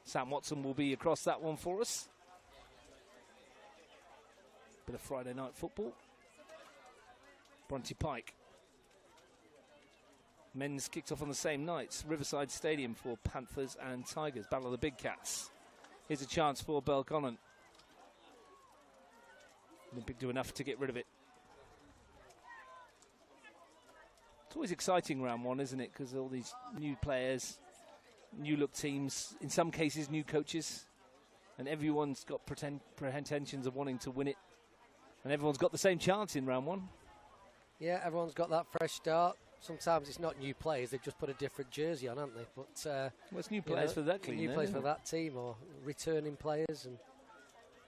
Sam Watson will be across that one for us. Bit of Friday night football. Bronte Pike. Men's kicked off on the same night. Riverside Stadium for Panthers and Tigers. Battle of the Big Cats. Here's a chance for Belconnen. Olympic do enough to get rid of it. It's always exciting round one, isn't it? Because all these new players, new look teams, in some cases new coaches. and everyone's got pretensions of wanting to win it, and everyone's got the same chance in round 1. Yeah, everyone's got that fresh start. Sometimes it's not new players; they've just put a different jersey on, haven't they? But well, it's new players for that team. New players for that team, or returning players, and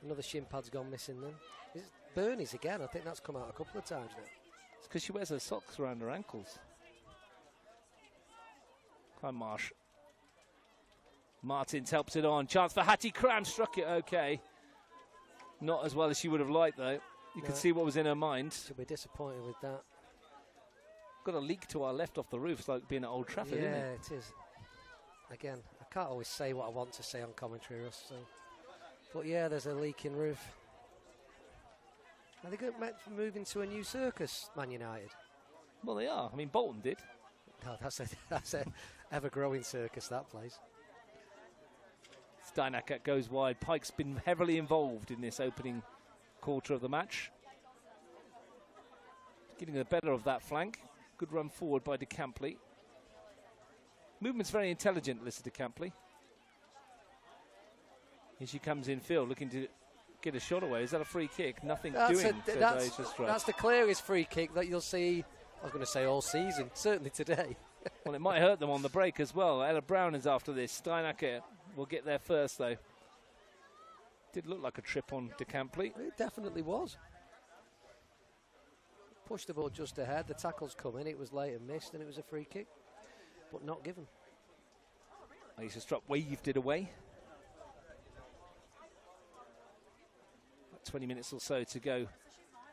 another shin pad's gone missing. Then it's Bernie's again. I think that's come out a couple of times now. It's because she wears her socks around her ankles. Hi, Marsh. Martins helps it on. Chance for Hattie Cram. Struck it okay. Not as well as she would have liked, though. You could see what was in her mind. She'll be disappointed with that. Got a leak to our left off the roof. It's like being at Old Trafford, isn't it? Yeah, it is. Again, I can't always say what I want to say on commentary, Russ. So. But yeah, there's a leaking roof. Are they meant to move into a new circus, Man United? Well, they are. I mean, Bolton did. No, that's a ever-growing circus, that place. Steinacker goes wide. Pike's been heavily involved in this opening quarter of the match. Getting the better of that flank. Good run forward by De Campley. Movement's very intelligent, Alyssa De Campley. Here she comes in field, looking to get a shot away. Is that a free kick? Nothing doing. That's the clearest free kick that you'll see, I was going to say all season, certainly today. Well, it might hurt them on the break as well. Ella Brown is after this. Steinacker will get there first, though. Did look like a trip on De Campley. It definitely was. Pushed the ball just ahead. The tackle's come in. It was late and missed, and it was a free kick, but not given. Lisa Strupp waved it away. About 20 minutes or so to go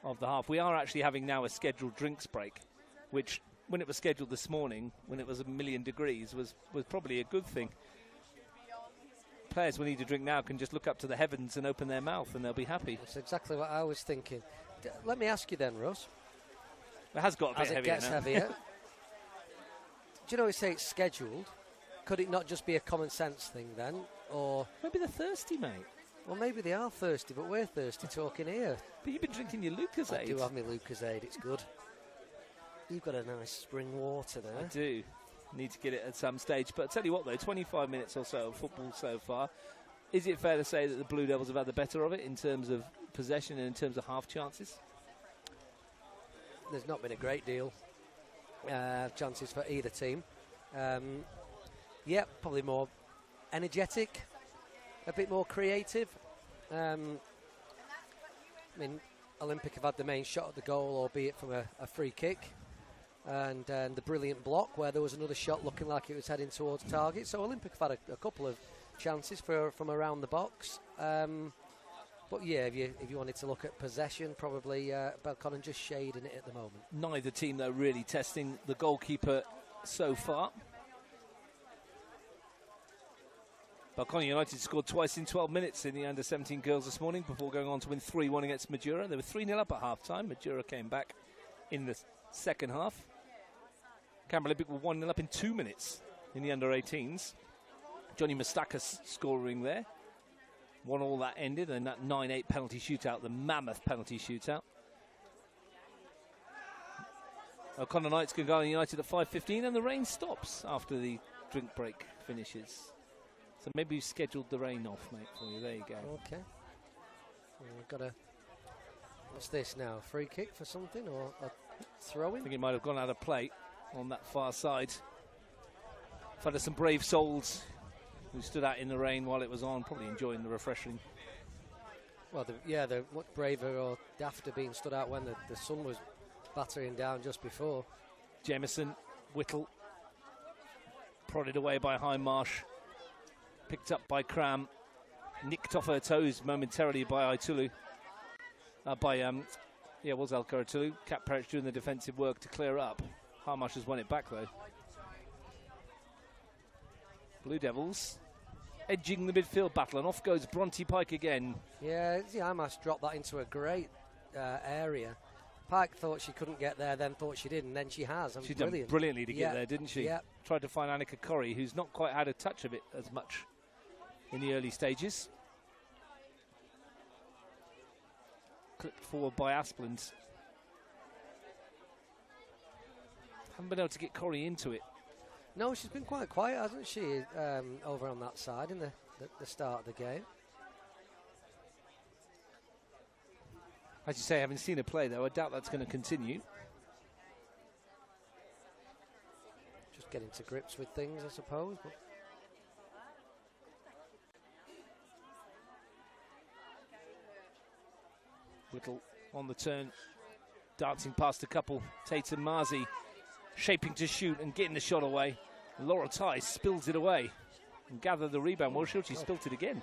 of the half. We are actually having now a scheduled drinks break, which, when it was scheduled this morning, when it was 1,000,000 degrees, was probably a good thing. Players will need a drink now can just look up to the heavens and open their mouth, and they'll be happy. That's exactly what I was thinking. Let me ask you then, Russ. It has got a bit heavier. As it gets heavier. Do you know, we say it's scheduled. Could it not just be a common sense thing then? Or maybe they're thirsty, mate. Well, maybe they are thirsty, but we're thirsty talking here. But you've been drinking your Lucozade. I do have my Lucozade. It's good. You've got a nice spring water there. I do. Need to get it at some stage. But I'll tell you what, though, 25 minutes or so of football so far. Is it fair to say that the Blue Devils have had the better of it in terms of possession and in terms of half chances? There's not been a great deal chances for either team. Yeah, probably more energetic, a bit more creative. I mean, Olympic have had the main shot at the goal, albeit from a free kick. And the brilliant block where there was another shot looking like it was heading towards target. So Olympic have had a couple of chances from around the box. But yeah, if you wanted to look at possession, probably Belconnen just shading it at the moment. Neither team, though, really testing the goalkeeper so far. Belconnen United scored twice in 12 minutes in the under-17 girls this morning before going on to win 3-1 against Majura. They were 3-0 up at half-time. Majura came back in the second half. Canberra Olympic were 1-0 up in 2 minutes in the under-18s. Johnny Mustakas scoring there. 1-1 that ended, and that 9-8 penalty shootout, the mammoth penalty shootout. O'Connor Knights can go on United at 5:15, and the rain stops after the drink break finishes. So maybe we've scheduled the rain off, mate, for you. There you go. Okay. We've got what's this now? A free kick for something, or a throw-in? I think it might have gone out of play on that far side. There's some brave souls who stood out in the rain while it was on, probably enjoying the refreshing. Well, they're much braver or dafter being stood out when the sun was battering down just before. Jameson, Whittle, prodded away by Hindmarsh, picked up by Cram, nicked off her toes momentarily by Itulu. It was Elka Itulu. Kat Perich doing the defensive work to clear up. Hindmarsh has won it back, though. Blue Devils edging the midfield battle, and off goes Bronte Pike again. Yeah, Hindmarsh dropped that into a great area. Pike thought she couldn't get there, then thought she did, and then she has. She done brilliantly to get there, didn't she? Yeah. Tried to find Annika Corrie, who's not quite had a touch of it as much in the early stages. Clipped forward by Aspland. Haven't been able to get Corrie into it. No, she's been quite quiet, hasn't she, over on that side in the start of the game. As you say, having seen her play, though, I doubt that's going to continue. Just getting to grips with things, I suppose. But Whittle on the turn, dancing past a couple. Tatum Marzi shaping to shoot and getting the shot away. Laura Tice spills it away and gathered the rebound. Well, she spilt it again.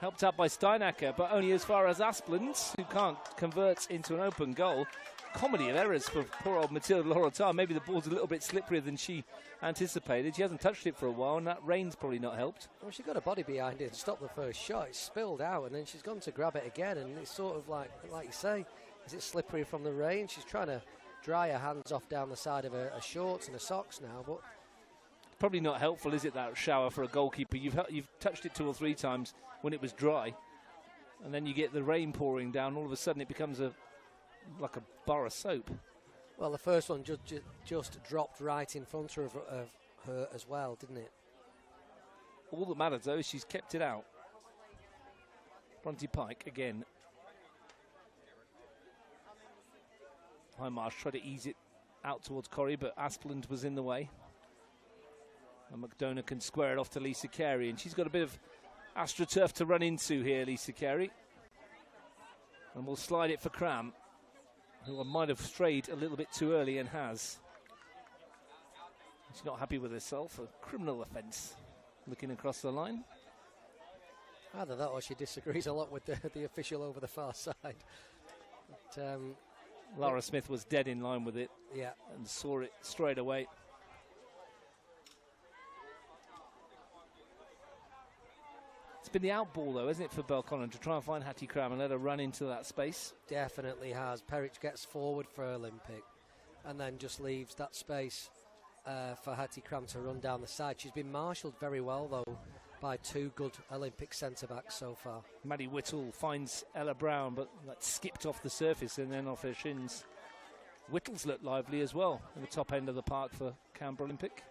Helped out by Steinacker, but only as far as Asplund, who can't convert into an open goal. Comedy of errors for poor old Matilda Laura. Maybe the ball's a little bit slipperier than she anticipated. She hasn't touched it for a while, and that rain's probably not helped. Well, she got a body behind it and stopped the first shot. It spilled out, and then she's gone to grab it again, and it's sort of like you say, is it slippery from the rain? She's trying to dry her hands off down the side of her shorts and her socks now, but probably not helpful, is it, that shower for a goalkeeper? You've touched it 2 or 3 times when it was dry, and then you get the rain pouring down. All of a sudden, it becomes like a bar of soap. Well, the first one just dropped right in front of her as well, didn't it? All that matters, though, is she's kept it out. Bronte Pike again. Highmarsh tried to ease it out towards Corrie, but Asplund was in the way. And McDonough can square it off to Lisa Carey, and she's got a bit of AstroTurf to run into here, Lisa Carey. And we'll slide it for Cram, who might have strayed a little bit too early and has. She's not happy with herself, a criminal offence, looking across the line. Either that or she disagrees a lot with the official over the far side. But, Lara Smith was dead in line with it, yeah, and saw it straight away. It's been the out ball, though, isn't it, for Belconnen, to try and find Hattie Cram and let her run into that space? Definitely has. Perich gets forward for Olympic and then just leaves that space for Hattie Cram to run down the side. She's been marshalled very well, though, by 2 good Olympic centre-backs so far. Maddie Whittle finds Ella Brown, but that skipped off the surface and then off her shins. Whittle's looked lively as well in the top end of the park for Canberra Olympic,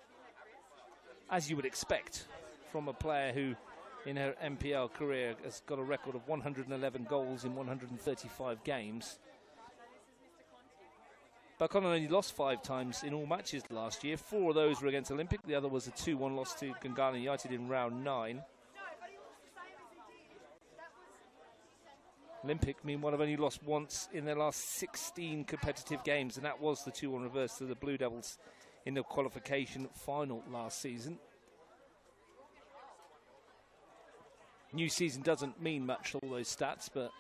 as you would expect from a player who, in her NPL career, has got a record of 111 goals in 135 games. Belconnen only lost 5 times in all matches last year. 4 of those were against Olympic. The other was a 2-1 loss to Gungahlin United in round 9. Olympic, meanwhile, have only lost once in their last 16 competitive games, and that was the 2-1 reverse to the Blue Devils in the qualification final last season. New season doesn't mean much, all those stats, but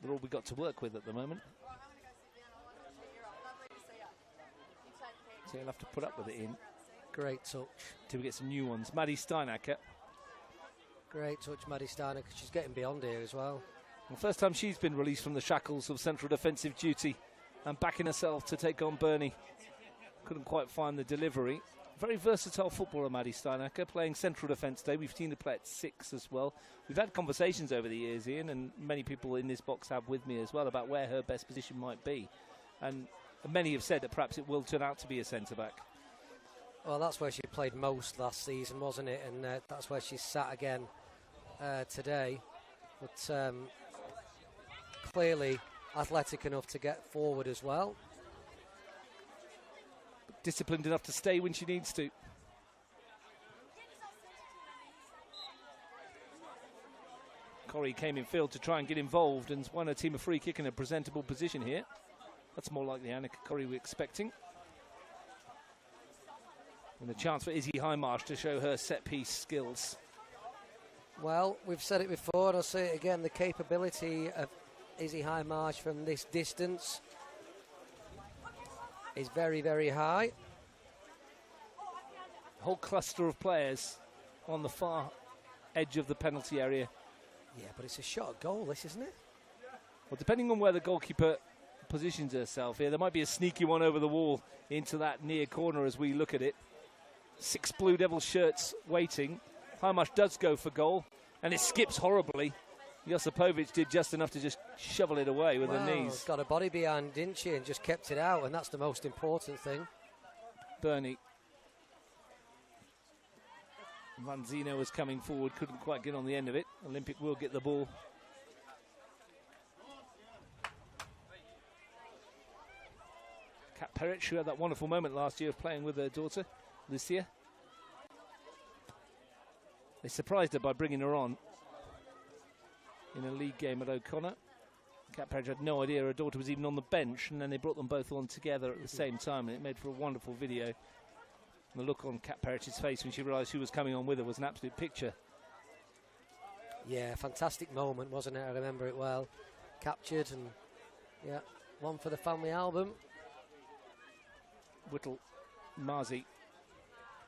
they're all we've got to work with at the moment. So you'll have to put up with it in. Great touch. Till we get some new ones. Maddie Steinacker. Great touch, Maddie Steinacker. She's getting beyond here as well. Well, first time she's been released from the shackles of central defensive duty and backing herself to take on Bernie. Couldn't quite find the delivery. Very versatile footballer, Maddie Steinacker, playing central defence today. We've seen her play at 6 as well. We've had conversations over the years, Ian, and many people in this box have with me as well, about where her best position might be. And many have said that perhaps it will turn out to be a centre-back. Well, that's where she played most last season, wasn't it? And that's where she's sat again today. But clearly athletic enough to get forward as well. Disciplined enough to stay when she needs to. Corrie came in field to try and get involved and won her team a free kick in a presentable position here. That's more like the Annika Corrie we're expecting. And a chance for Izzy Highmarsh to show her set-piece skills. Well, we've said it before and I'll say it again, the capability of Izzy Highmarsh from this distance is very, very high. Whole cluster of players on the far edge of the penalty area. Yeah, but it's a shot at goal, this, isn't it? Well, depending on where the goalkeeper positions herself here, there might be a sneaky one over the wall into that near corner as we look at it. 6 Blue Devil shirts waiting. Highmarsh does go for goal, and it skips horribly. Josipovic did just enough to just shovel it away with her knees. Got a body behind, didn't she, and just kept it out, and that's the most important thing. Bernie. Manzino was coming forward, couldn't quite get on the end of it. Olympic will get the ball. Kat Perich, who had that wonderful moment last year of playing with her daughter, Lucia. They surprised her by bringing her on in a league game at O'Connor. Kat Perich had no idea her daughter was even on the bench, and then they brought them both on together at the same time, and it made for a wonderful video. And the look on Kat Perich's face when she realised who was coming on with her was an absolute picture. Yeah, fantastic moment, wasn't it? I remember it well. Captured, and yeah, one for the family album. Whittle Marzi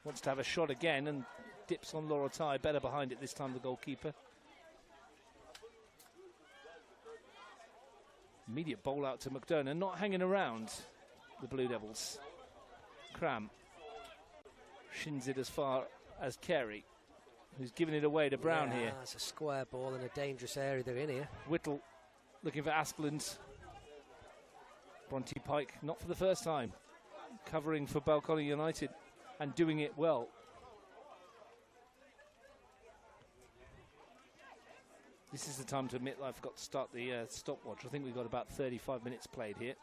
wants to have a shot again and dips on Laura Ty, better behind it this time, the goalkeeper. Immediate bowl out to McDonough, not hanging around the Blue Devils. Cram shins it as far as Carey, who's giving it away to Brown here. It's a square ball in a dangerous area they're in here. Whittle looking for Aspland. Bronte Pike, not for the first time, covering for Belconnen United and doing it well. This is the time to admit I forgot to start the stopwatch. I think we've got about 35 minutes played here.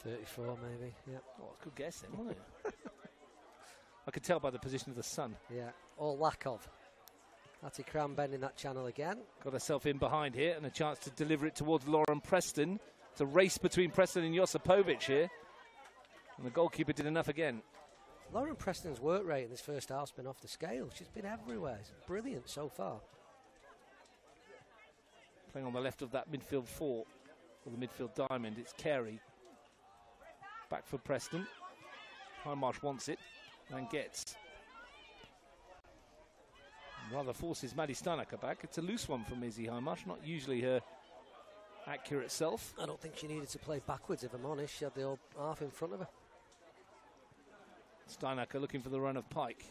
34 maybe, yeah. Oh, good guess then, wasn't it? I could tell by the position of the sun. Yeah, or lack of. Hattie Cram bending that channel again. Got herself in behind here and a chance to deliver it towards Lauren Preston. It's a race between Preston and Josipovic here. And the goalkeeper did enough again. Lauren Preston's work rate in this first half's been off the scale. She's been everywhere. It's brilliant so far. Playing on the left of that midfield four, or the midfield diamond, it's Carey. Back for Preston. Highmarsh wants it and gets. Rather forces Maddie Steinacker back. It's a loose one from Izzy Highmarsh, not usually her accurate self. I don't think she needed to play backwards, if I'm honest. She had the old half in front of her. Steinacker looking for the run of Pike.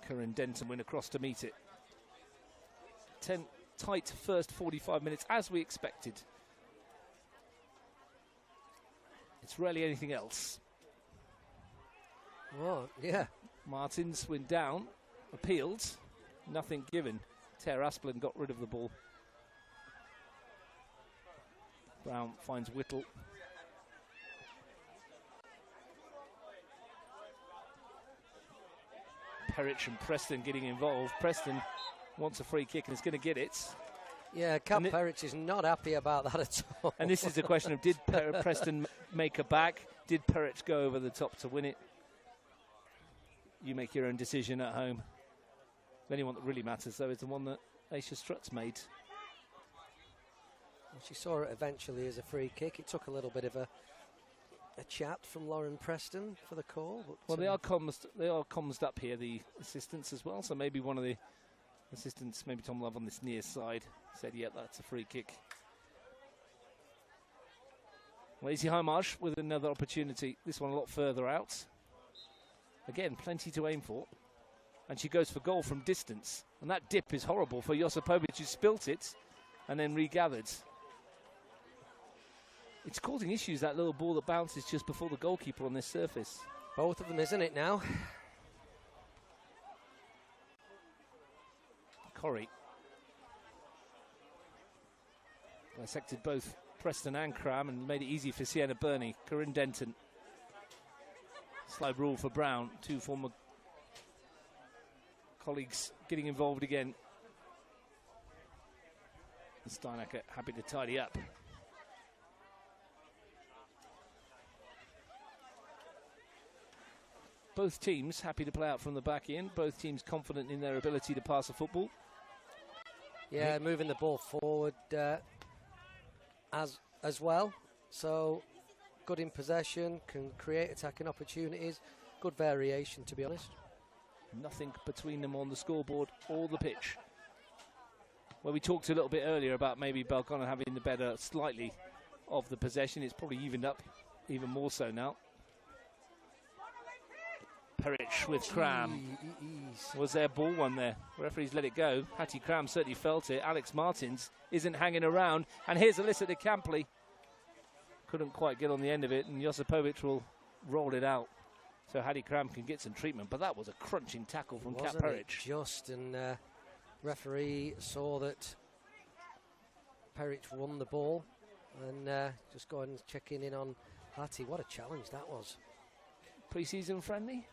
Corinne Denton went across to meet it. Tight first 45 minutes, as we expected. It's rarely anything else. Oh, yeah. Martins went down, appealed, nothing given. Tara Aspland got rid of the ball. Brown finds Whittle. Perich and Preston getting involved. Preston wants a free kick and is going to get it. Yeah, Kat Perich is not happy about that at all. And this is a question of, did Preston make a back? Did Perich go over the top to win it? You make your own decision at home. The only one that really matters, though, is the one that Aisha Strutt's made. Well, she saw it eventually as a free kick. It took a little bit of a chat from Lauren Preston for the call. But well, they are commsed up here, the assistants as well. So maybe one of the assistants, maybe Tom Love on this near side, said, yeah, that's a free kick. Lazy Highmarsh with another opportunity. This one a lot further out. Again, plenty to aim for. And she goes for goal from distance. And that dip is horrible for Josipovic, who spilt it and then regathered. It's causing issues, that little ball that bounces just before the goalkeeper on this surface. Both of them, isn't it, now? Corrie dissected both Preston and Cram and made it easy for Sienna Burney. Corinne Denton. Slide rule for Brown. Two former colleagues getting involved again. And Steinacker happy to tidy up. Both teams happy to play out from the back in. Both teams confident in their ability to pass the football. Yeah, moving the ball forward as well. So good in possession, can create attacking opportunities. Good variation, to be honest. Nothing between them on the scoreboard or the pitch. Well, we talked a little bit earlier about maybe Belconnen having the better slightly of the possession. It's probably evened up even more so now. Perich with Cram. Was there ball one there? Referees let it go. Hattie Cram certainly felt it. Alex Martins isn't hanging around. And here's Alyssa de Campley. Couldn't quite get on the end of it, and Josipovic will roll it out. So Hattie Cram can get some treatment. But that was a crunching tackle from Kat Perich. Just, and referee saw that Perich won the ball, and just going checking in on Hattie. What a challenge that was. Pre-season friendly?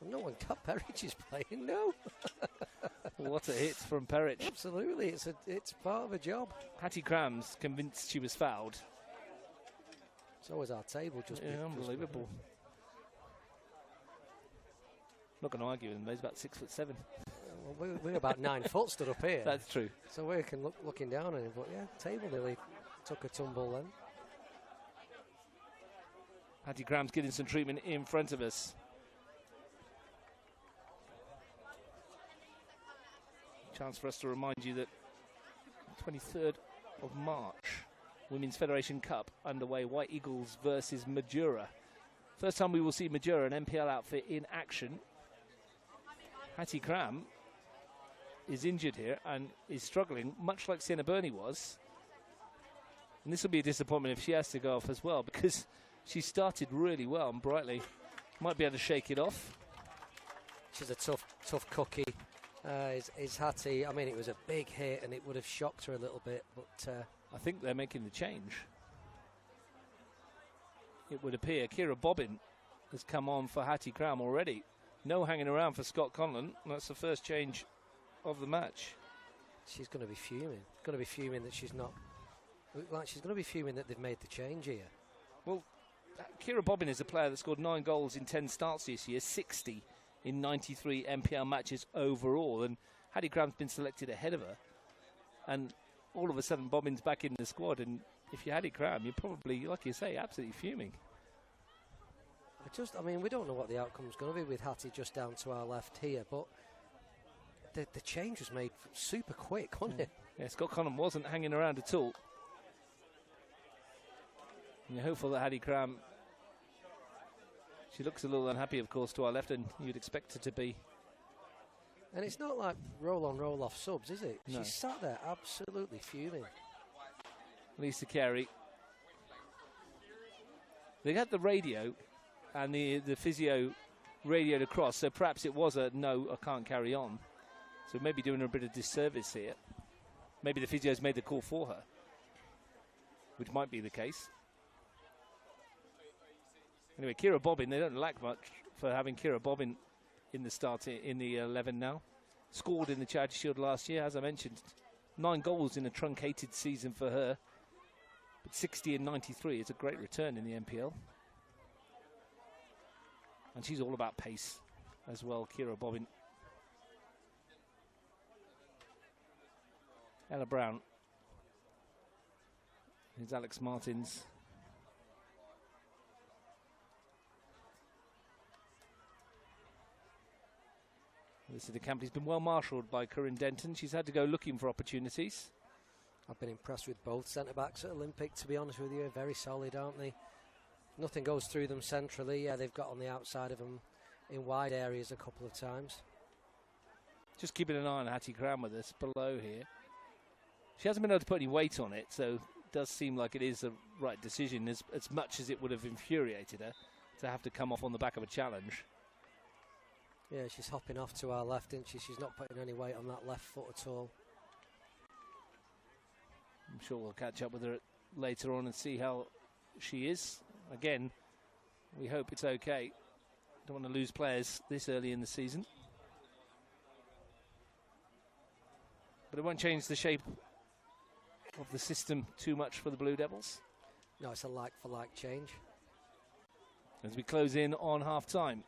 Well, no one got Perich's playing, no. What a hit from Perich. Absolutely, it's part of a job. Hattie Crams convinced she was fouled. So was our table. Unbelievable. Not going to argue with him, he's about 6'7". Well, we're about 9 foot stood up here. That's true. So we can looking down on him, but yeah, table nearly took a tumble then. Hattie Crams getting some treatment in front of us. Chance for us to remind you that 23rd of March, Women's Federation Cup underway, White Eagles versus Majura. First time we will see Majura, an MPL outfit, in action. Hattie Cram is injured here and is struggling, much like Sienna Burney was. And this will be a disappointment if she has to go off as well, because she started really well and brightly. Might be able to shake it off. She's a tough cookie. Is Hattie. I mean, it was a big hit and it would have shocked her a little bit, but I think they're making the change. It would appear Kira Bobbin has come on for Hattie Cram already. No hanging around for Scott Conlon. That's the first change of the match. She's going to be fuming. Going to be fuming that she's not. Like, she's going to be fuming that they've made the change here. Well, Kira Bobbin is a player that scored 9 goals in 10 starts this year, 60 in 93 MPL matches overall, and Hattie Cram's been selected ahead of her. And all of a sudden, Bobbin's back in the squad, and if you're Hattie Cram, you're probably, like you say, absolutely fuming. I mean, we don't know what the outcome's going to be with Hattie just down to our left here, but the change was made super quick, wasn't it? Yeah, Scott Conlon wasn't hanging around at all. And you're hopeful that Hattie Cram, she looks a little unhappy, of course, to our left, and you'd expect her to be. And it's not like roll-on, roll-off subs, is it? No. She's sat there absolutely fuming. Lisa Carey. They had the radio and the physio radioed across, so perhaps it was a no, I can't carry on. So maybe doing her a bit of disservice here. Maybe the physio's made the call for her, which might be the case. Anyway, Kira Bobbin, they don't lack much for having Kira Bobbin in the start in the 11 now. Scored in the Charity Shield last year, as I mentioned. 9 goals in a truncated season for her. But 60 and 93 is a great return in the MPL. And she's all about pace as well, Kira Bobbin. Ella Brown. Here's Alex Martins. This is the camp. He's been well marshalled by Corinne Denton. She's had to go looking for opportunities. I've been impressed with both centre-backs at Olympic, to be honest with you. Very solid, aren't they? Nothing goes through them centrally. Yeah, they've got on the outside of them in wide areas a couple of times. Just keeping an eye on Hattie Cram with us below here. She hasn't been able to put any weight on it, so it does seem like it is the right decision, as much as it would have infuriated her to have to come off on the back of a challenge. Yeah, she's hopping off to our left, isn't she? She's not putting any weight on that left foot at all. I'm sure we'll catch up with her later on and see how she is. Again, we hope it's okay. Don't want to lose players this early in the season. But it won't change the shape of the system too much for the Blue Devils. No, it's a like-for-like change. As we close in on half-time.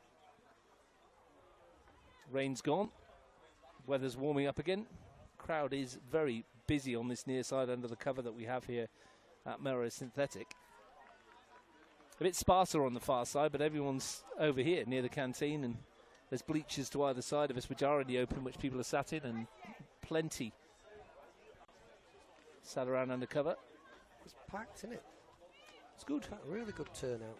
Rain's gone. Weather's warming up again. Crowd is very busy on this near side under the cover that we have here at Melrose Synthetic. A bit sparser on the far side, but everyone's over here near the canteen, and there's bleachers to either side of us which are in the open, which people are sat in, and plenty sat around under cover. It's packed, isn't it? It's good. Really good turnout.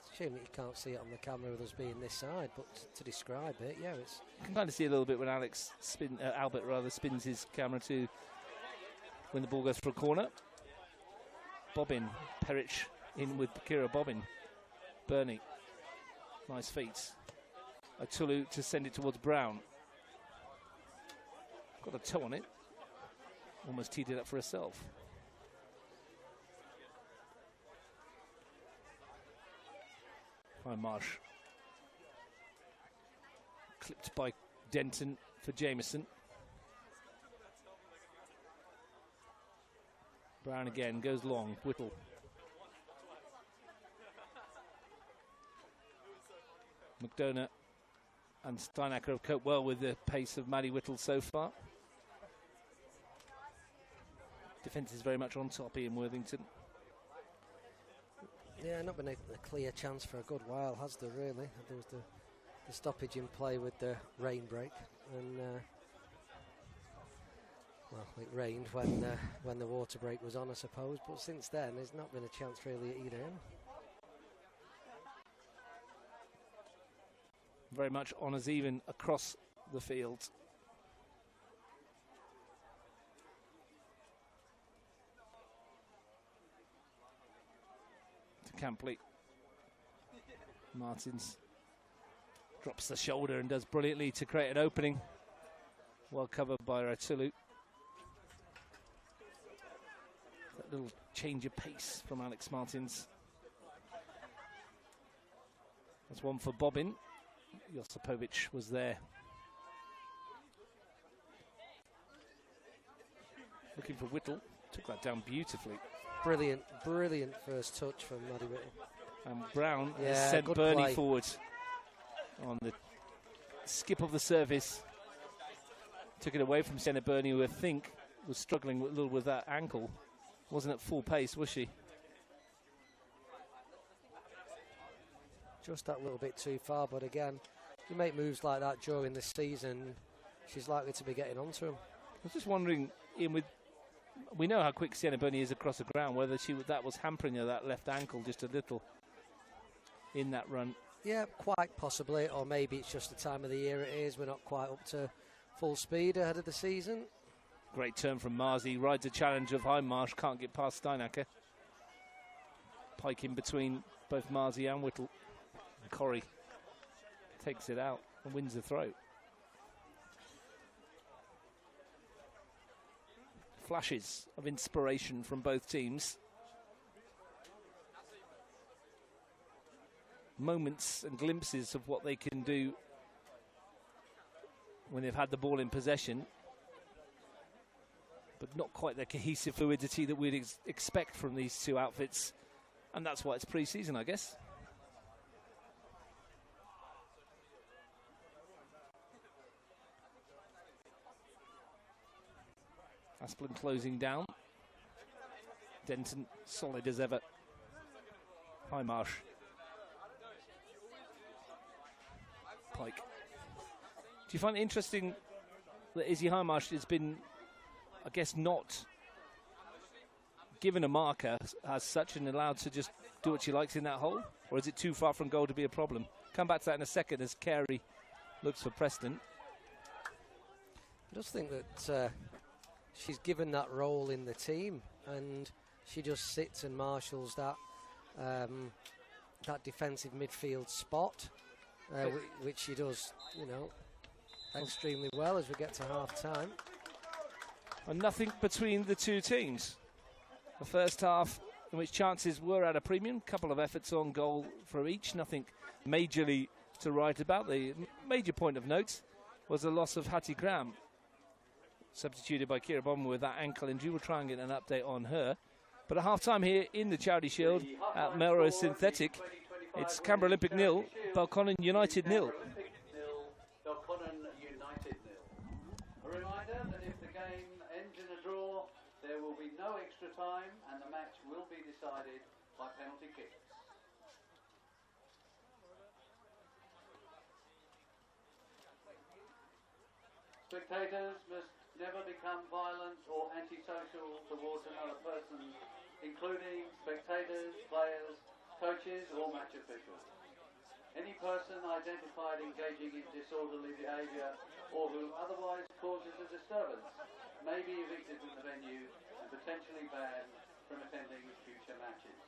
It's a shame that you can't see it on the camera with us being this side, but to describe it, yeah, it's... You can kind of see a little bit when Albert spins his camera to when the ball goes for a corner. Bobbin, Perich in with Kira Bobbin. Burney, nice feet. Atulu to send it towards Brown. Got a toe on it. almost teed it up for herself. Marsh. Clipped by Denton for Jameson. Brown again, goes long, Whittle. McDonough and Steinacker have coped well with the pace of Maddie Whittle so far. Defence is very much on top, Ian Worthington. Yeah, not been a clear chance for a good while, has there really? There was the stoppage in play with the rain break, and well, it rained when the water break was on, I suppose, but since then there's not been a chance really at either end. Very much honours even across the field. To Campley. Martins drops the shoulder and does brilliantly to create an opening. Well covered by Ratulu. That little change of pace from Alex Martins. That's one for Bobbin. Josipovic was there. Looking for Whittle. Took that down beautifully. Brilliant, brilliant first touch from Maddie Whittle. And Brown has sent Burney forward on the skip of the service. Took it away from Senna Burney, who I think was struggling a little with that ankle. Wasn't at full pace, was she? Just that little bit too far, but again, you make moves like that during the season, she's likely to be getting onto him. I was just wondering, Ian, we know how quick Sienna Burney is across the ground, whether that was hampering her, that left ankle, just a little in that run. Yeah, quite possibly, or maybe it's just the time of the year it is. We're not quite up to full speed ahead of the season. Great turn from Marzi, rides a challenge of Hindmarsh, can't get past Steinacker. Pike in between both Marzi and Whittle. And Corrie takes it out and wins the throw. Flashes of inspiration from both teams. Moments and glimpses of what they can do when they've had the ball in possession, but not quite the cohesive fluidity that we'd expect from these two outfits, and that's why it's pre-season, I guess. Asplund closing down. Denton solid as ever. Hindmarsh. Pike. Do you find it interesting that Izzy Hindmarsh has been, I guess, not given a marker as such and allowed to just do what she likes in that hole? Or is it too far from goal to be a problem? Come back to that in a second as Carey looks for Preston. I just think that she's given that role in the team, and she just sits and marshals that that defensive midfield spot, which she does, you know, extremely well as we get to half time. And nothing between the two teams. The first half in which chances were at a premium, couple of efforts on goal for each, nothing majorly to write about. The major point of note was the loss of Hattie Graham, substituted by Kira Bowman with that ankle injury. We'll try and get an update on her. But at half-time here in the Charity Shield at Melrose Synthetic, it's Canberra Olympic 0, Belconnen United 0. Belconnen United 0. A reminder that if the game ends in a draw, there will be no extra time and the match will be decided by penalty kicks. Spectators must never become violent or antisocial towards another person, including spectators, players, coaches or match officials. Any person identified engaging in disorderly behaviour or who otherwise causes a disturbance may be evicted from the venue and potentially banned from attending future matches.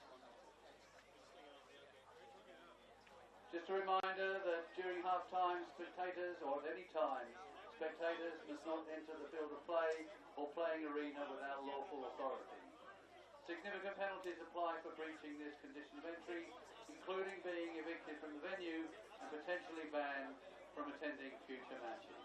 Just a reminder that during half-time, spectators, or at any time, spectators must not enter the field of play or play playing arena without lawful authority. Significant penalties apply for breaching this condition of entry, including being evicted from the venue and potentially banned from attending future matches.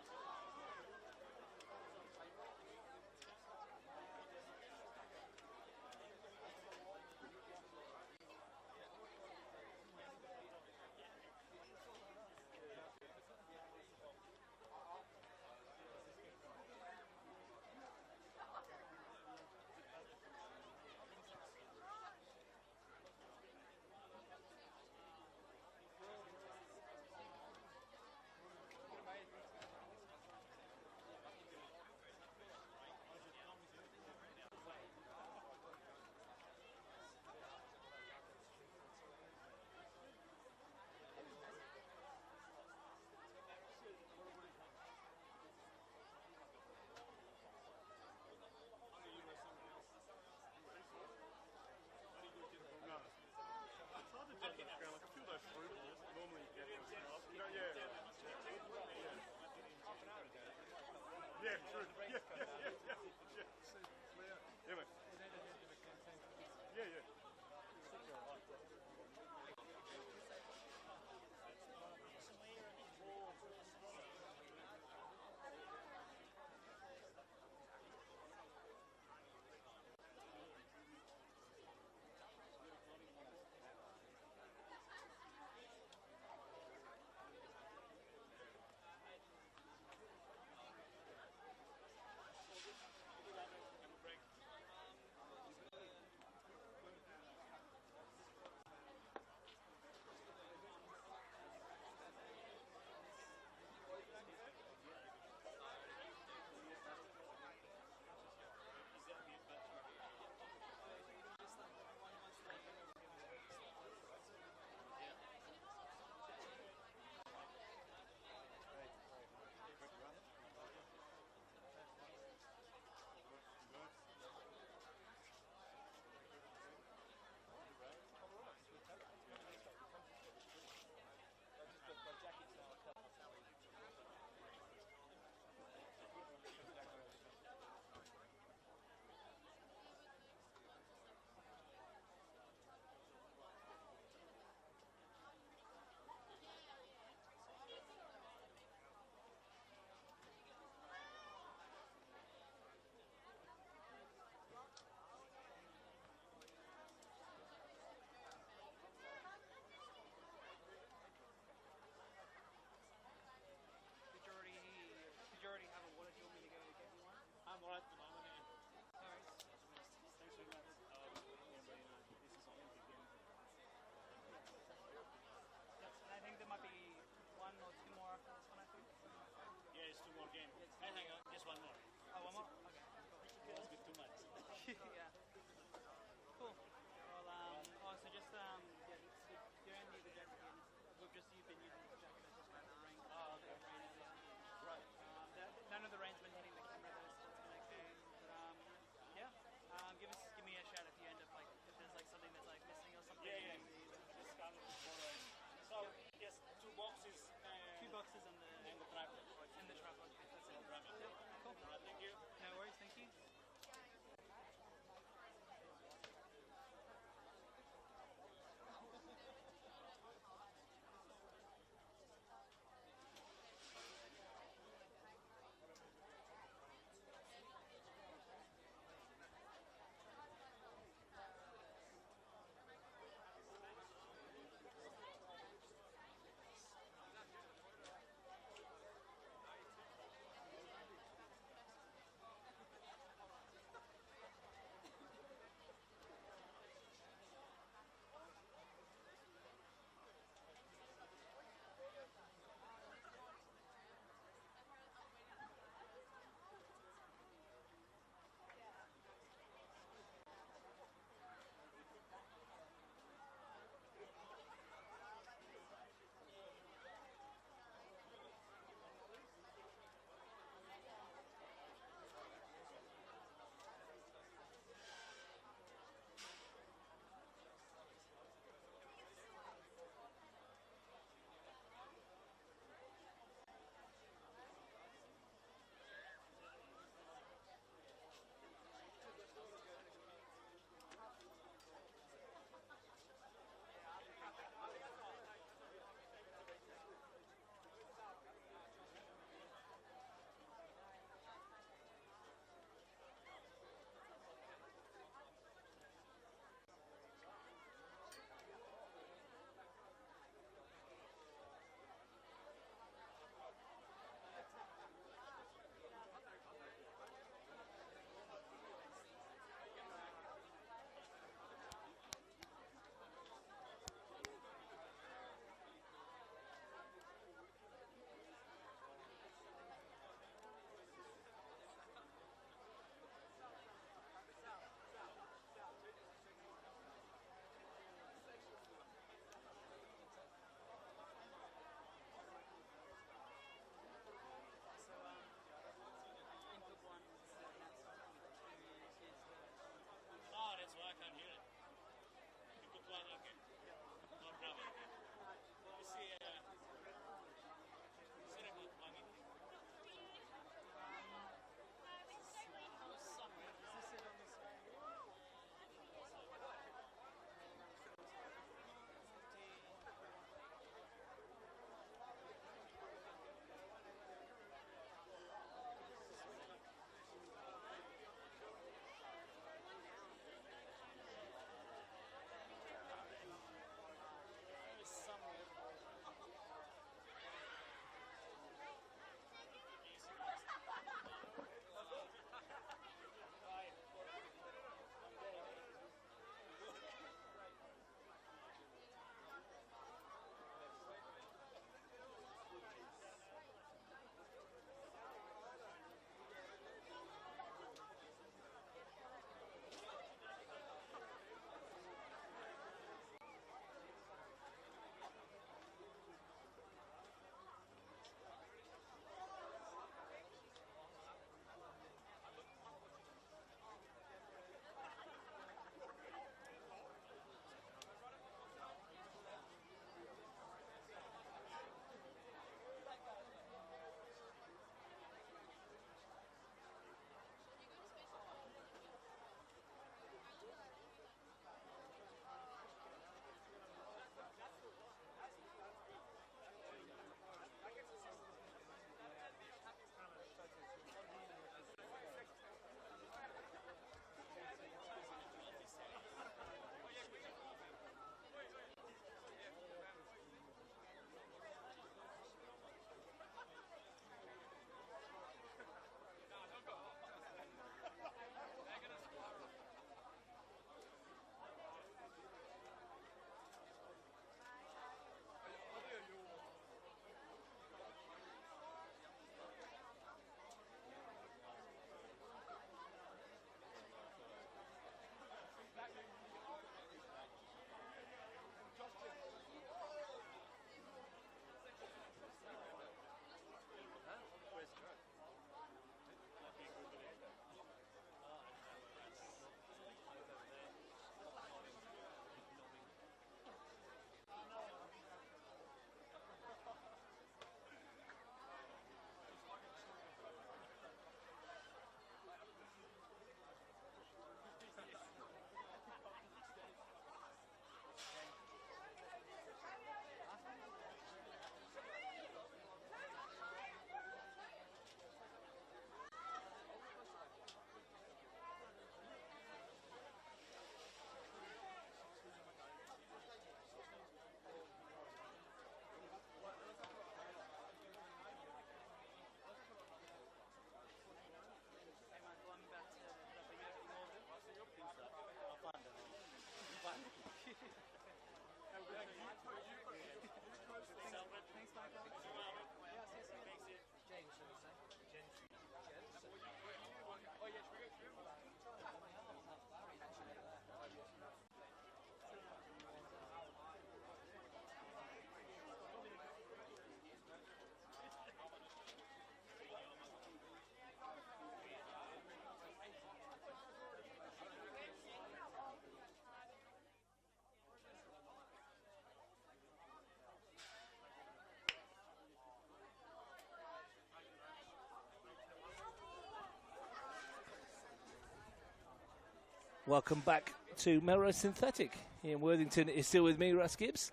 Welcome back to Melrose Synthetic. Ian Worthington is still with me, Russ Gibbs.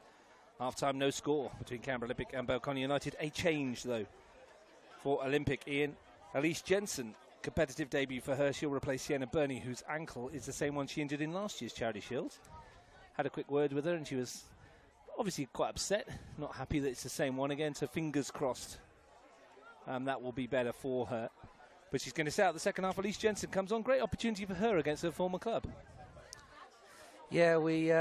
Half-time, no score between Canberra Olympic and Belconnen United. A change, though, for Olympic. Ian, Elise Jensen, competitive debut for her. She'll replace Sienna Burney, whose ankle is the same one she injured in last year's Charity Shield. Had a quick word with her, and she was obviously quite upset, not happy that it's the same one again, so fingers crossed that will be better for her. But she's going to stay out the second half. Elise Jensen comes on. Great opportunity for her against her former club. Yeah, we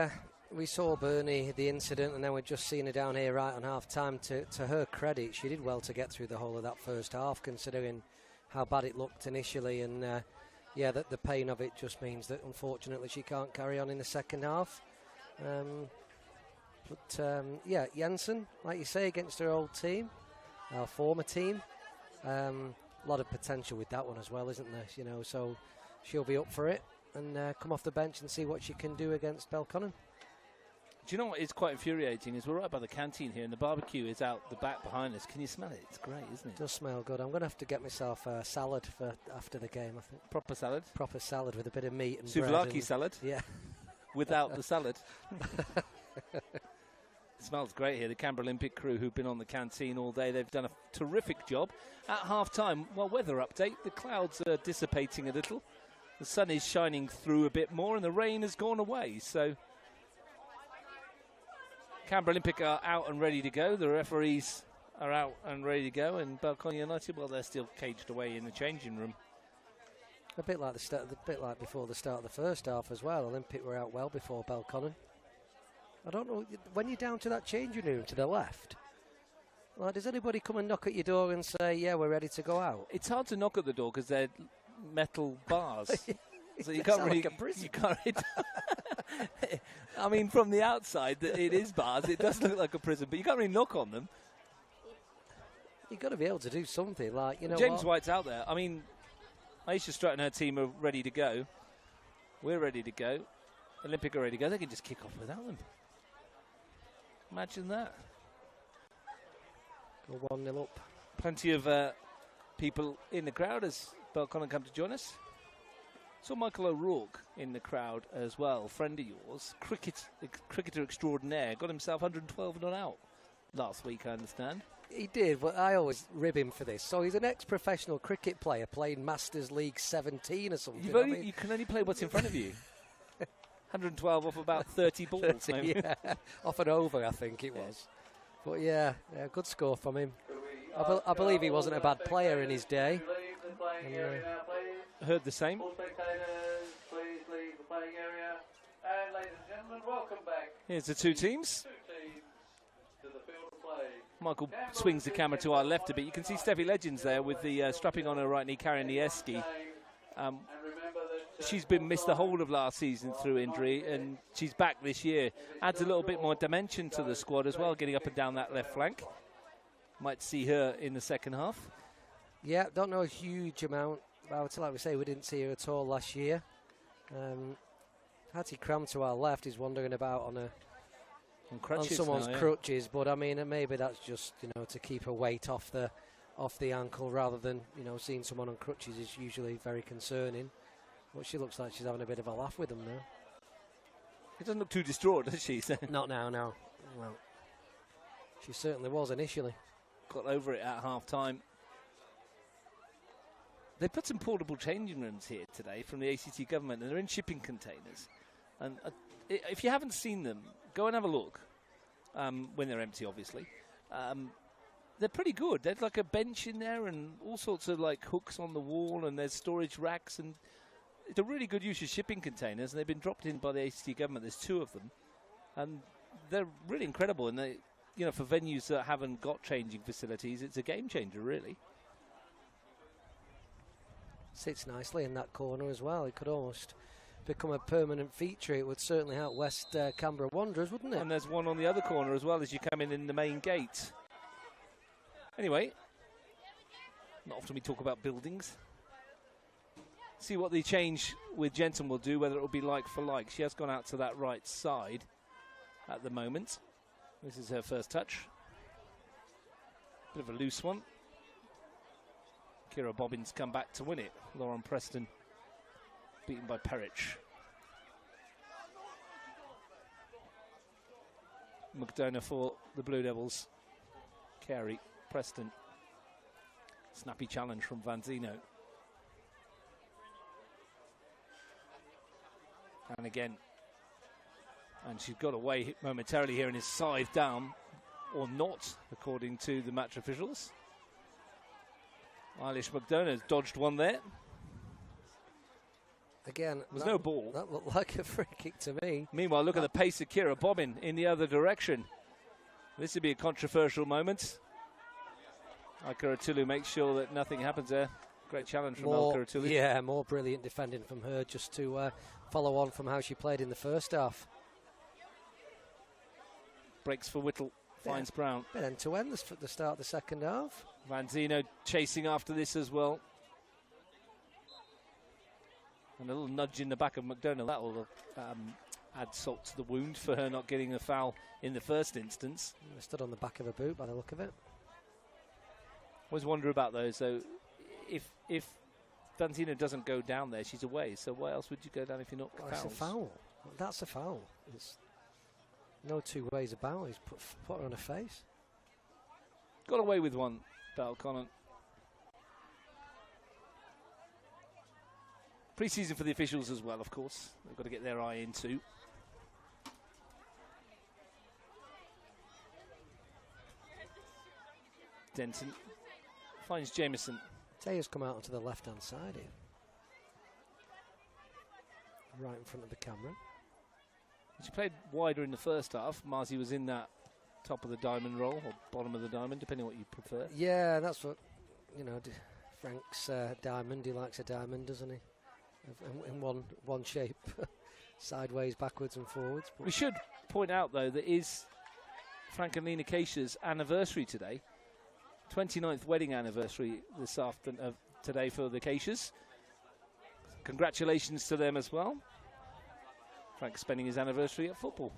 saw Bernie, the incident, and then we've just seen her down here right on half-time. To her credit, she did well to get through the whole of that first half, considering how bad it looked initially. And, the pain of it just means that, unfortunately, she can't carry on in the second half. Jensen, like you say, against her old team, our former team. A lot of potential with that one as well, isn't there? You know, so she'll be up for it and come off the bench and see what she can do against Belconnen. Do you know what is quite infuriating is we're right by the canteen here and the barbecue is out the back behind us. Can you smell it? It's great, isn't it? It does smell good. I'm going to have to get myself a salad for after the game, I think. Proper salad? Proper salad with a bit of meat and souvlaki bread. Salad? Yeah. Without the salad. It smells great here. The Canberra Olympic crew who've been on the canteen all day, they've done a terrific job. At half-time, weather update, the clouds are dissipating a little. The sun is shining through a bit more and the rain has gone away. So Canberra Olympic are out and ready to go. The referees are out and ready to go. And Belconnen United, well, they're still caged away in the changing room. A bit like before the start of the first half as well. Olympic were out well before Belconnen. I don't know, when you're down to that changing room to the left, like, does anybody come and knock at your door and say, yeah, we're ready to go out? It's hard to knock at the door because they're metal bars. So you It's can't really... like a prison. You can't, I mean, from the outside, it is bars. It does look like a prison, but you can't really knock on them. You've got to be able to do something, like, you know James White's out there. I mean, Aisha Stratton and her team are ready to go. We're ready to go. Olympic are ready to go. They can just kick off without them. Imagine that. Go 1-0 up. Plenty of people in the crowd as Belconnen come to join us. Saw Michael O'Rourke in the crowd as well, friend of yours, cricketer extraordinaire, got himself 112 not out last week, I understand. He did, but I always rib him for this. So he's an ex-professional cricket player playing Masters League 17 or something. You can only play what's in front of you. 112 off about 30 balls. 30, yeah. Off and over, I think it was. But yeah, good score from him. I believe he wasn't a bad player in his day. Heard the same. All spectators, please leave the playing area. And ladies and gentlemen, welcome back. Here's the two teams. Two teams to the field of play. Michael swings the camera to our left a bit. You can see Steffi Legends there with the strapping on her right knee, carrying the esky. She's been missed the whole of last season through injury, and she's back this year. Adds a little bit more dimension to the squad as well, getting up and down that left flank. Might see her in the second half. Yeah, don't know a huge amount about it. Like we say, we didn't see her at all last year. Hattie Cram to our left is wandering about on someone's crutches, but I mean, maybe that's just, you know, to keep her weight off the ankle rather than, you know, seeing someone on crutches is usually very concerning. But she looks like she's having a bit of a laugh with them now. She doesn't look too distraught, does she? Not now, no. Well, she certainly was initially. Got over it at half-time. They put some portable changing rooms here today from the ACT government, and they're in shipping containers. And if you haven't seen them, go and have a look, when they're empty, obviously. They're pretty good. There's like a bench in there and all sorts of like hooks on the wall, and there's storage racks, and it's a really good use of shipping containers, and they've been dropped in by the ACT government. There's 2 of them, and they're really incredible. And they, you know, for venues that haven't got changing facilities, it's a game changer, really. Sits nicely in that corner as well. It could almost become a permanent feature. It would certainly help West Canberra Wanderers, wouldn't it? And there's one on the other corner as well as you come in the main gate. Anyway, not often we talk about buildings. See what the change with Jensen will do, whether it will be like for like. She has gone out to that right side at the moment. This is her first touch. Bit of a loose one. Kira Bobbins come back to win it. Lauren Preston beaten by Perich. McDonough for the Blue Devils. Carey, Preston. Snappy challenge from Vanzino. And again. And she's got away momentarily here and is scythe down. Or not, according to the match officials. Eilish McDonough has dodged one there. Again, there's no ball. That looked like a free kick to me. Meanwhile, look at the pace of Kira bobbing in the other direction. This would be a controversial moment. Alcaratulu makes sure that nothing happens there. Great challenge from Alcaratulu. Yeah, more brilliant defending from her, just to follow on from how she played in the first half. Breaks for Whittle, finds Brown. Bit end-to-end at the start of the second half. Vanzino chasing after this as well. And a little nudge in the back of McDonough. That will add salt to the wound for her not getting a foul in the first instance. Stood on the back of a boot by the look of it. Always wonder about those. So if Vanzino doesn't go down there, she's away. So why else would you go down if you're not fouled? That's a foul. That's a foul. It's no two ways about it. He's put her on her face. Got away with one, Belconnen. Pre-season for the officials as well, of course. They've got to get their eye into. Denton finds Jameson. Taya's come out onto the left-hand side here. Right in front of the camera. She played wider in the first half. Marzi was in that top of the diamond role, or bottom of the diamond, depending on what you prefer. Yeah, that's what, you know, Frank's diamond. He likes a diamond, doesn't he? In one shape, sideways, backwards and forwards. But we should point out, though, that is Frank and Lena Keisha's anniversary today. 29th wedding anniversary this afternoon, today for the Keishas. Congratulations to them as well. Frank spending his anniversary at football.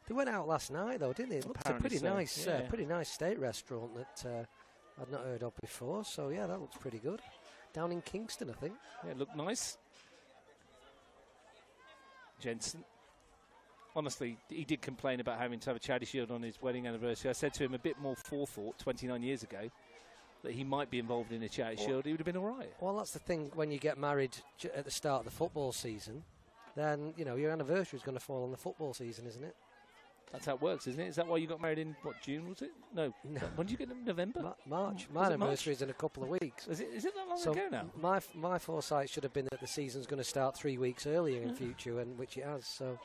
They went out last night, though, didn't they? It looked a pretty nice, pretty nice steak restaurant that I'd not heard of before. So yeah, that looks pretty good. Down in Kingston, I think. Yeah, it looked nice. Jensen. Honestly, he did complain about having to have a charity shield on his wedding anniversary. I said to him a bit more forethought 29 years ago that he might be involved in a charity shield. He would have been all right. Well, that's the thing. When you get married at the start of the football season, then, you know, your anniversary is going to fall on the football season, isn't it? That's how it works, isn't it? Is that why you got married in, what, June, was it? No. When did you get them? November? March. My anniversary is in a couple of weeks. Is it that long ago now? My foresight should have been that the season's going to start 3 weeks earlier in future, and which it has. So,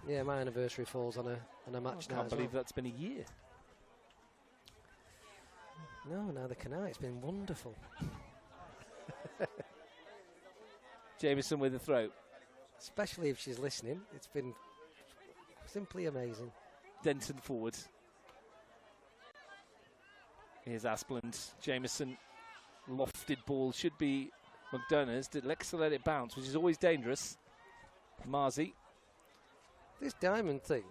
yeah, my anniversary falls on a match now. I can't believe that's been a year. No, neither can I. It's been wonderful. Jameson with the throw. Especially if she's listening. It's been simply amazing. Denton forward. Here's Aspland. Jameson, lofted ball. Should be McDonough's. Elects to let it bounce, which is always dangerous. Marzi. This diamond thing,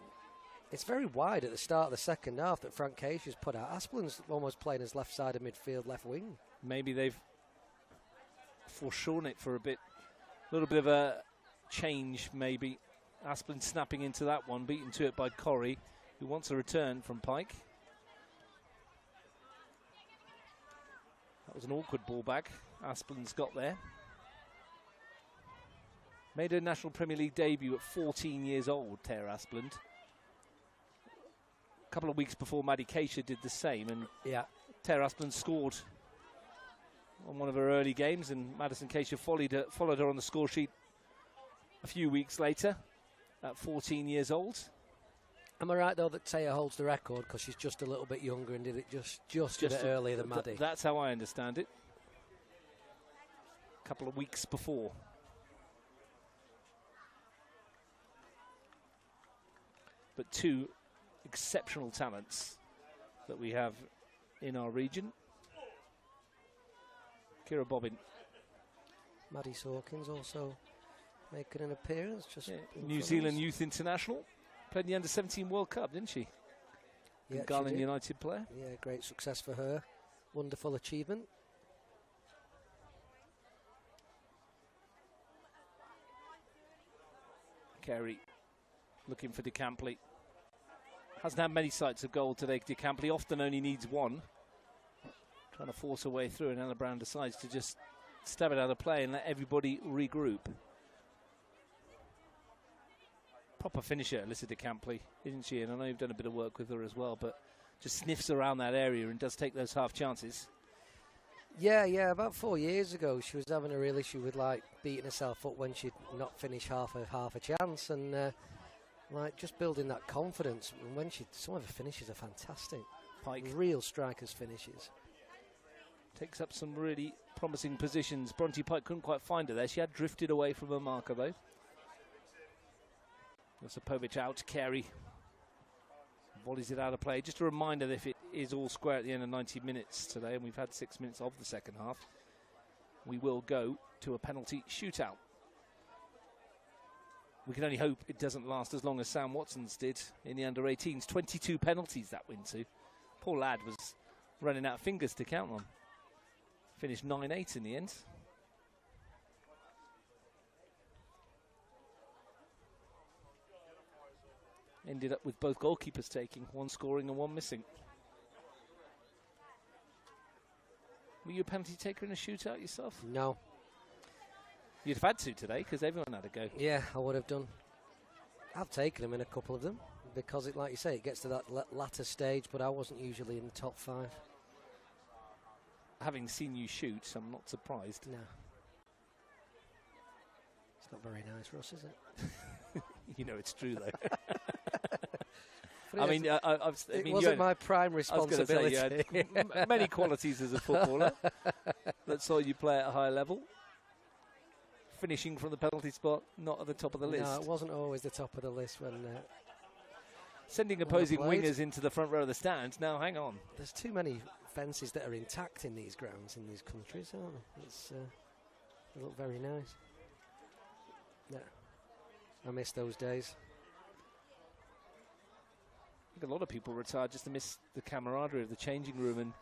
it's very wide at the start of the second half that Frank Keisha's put out. Aspland's almost playing as left side of midfield, left wing. Maybe they've foreshorn it for a bit. A little bit of a change, maybe. Aspland snapping into that one, beaten to it by Corrie, who wants a return from Pike. That was an awkward ball back. Aspland's got there. Made her National Premier League debut at 14 years old, Tara Aspland. A couple of weeks before Maddie Keisha did the same, and Tara Aspland scored on one of her early games, and Madison Keisha followed her on the score sheet a few weeks later at 14 years old. Am I right, though, that Taya holds the record because she's just a little bit younger and did it just a bit earlier than Maddie? That's how I understand it. A couple of weeks before. But two exceptional talents that we have in our region. Kira Bobbin. Maddie Sawkins also making an appearance. Just New Zealand Youth International. Played in the Under-17 World Cup, didn't she? Yeah, Garland United player. Yeah, great success for her. Wonderful achievement. Carey looking for De Campley. Hasn't had many sights of goal today, De Campley. Often only needs one. Trying to force her way through, and Ella Brown decides to just stab it out of play and let everybody regroup. Proper finisher, Alyssa De Campley, isn't she? And I know you've done a bit of work with her as well, but just sniffs around that area and does take those half chances. Yeah, about 4 years ago, she was having a real issue with like beating herself up when she'd not finished half a chance, and like just building that confidence. And when some of her finishes are fantastic, Pike, real strikers' finishes. Takes up some really promising positions. Bronte Pike couldn't quite find her there. She had drifted away from her marker though. Josipovic out, Carey volleys it out of play. Just a reminder that if it is all square at the end of 90 minutes today, and we've had 6 minutes of the second half, we will go to a penalty shootout. We can only hope it doesn't last as long as Sam Watson's did in the under-18s. 22 penalties that went to. Poor lad was running out of fingers to count on. Finished 9-8 in the end. Ended up with both goalkeepers taking, one scoring and one missing. Were you a penalty taker in a shootout yourself? No. You'd have had to today because everyone had a go. Yeah, I would have done. I've taken them in a couple of them because, like you say, it gets to that latter stage, but I wasn't usually in the top 5. Having seen you shoot, I'm not surprised. No. It's not very nice, Ross, is it? You know it's true, though. I mean, it wasn't my prime responsibility. I was going to say, you had many qualities as a footballer that saw you play at a high level. Finishing from the penalty spot, not at the top of the list. No, it wasn't always the top of the list when... Sending opposing wingers into the front row of the stands. Now, hang on. There's too many fences that are intact in these grounds, in these countries, aren't there? They look very nice. Yeah. I miss those days. I think a lot of people retire just to miss the camaraderie of the changing room and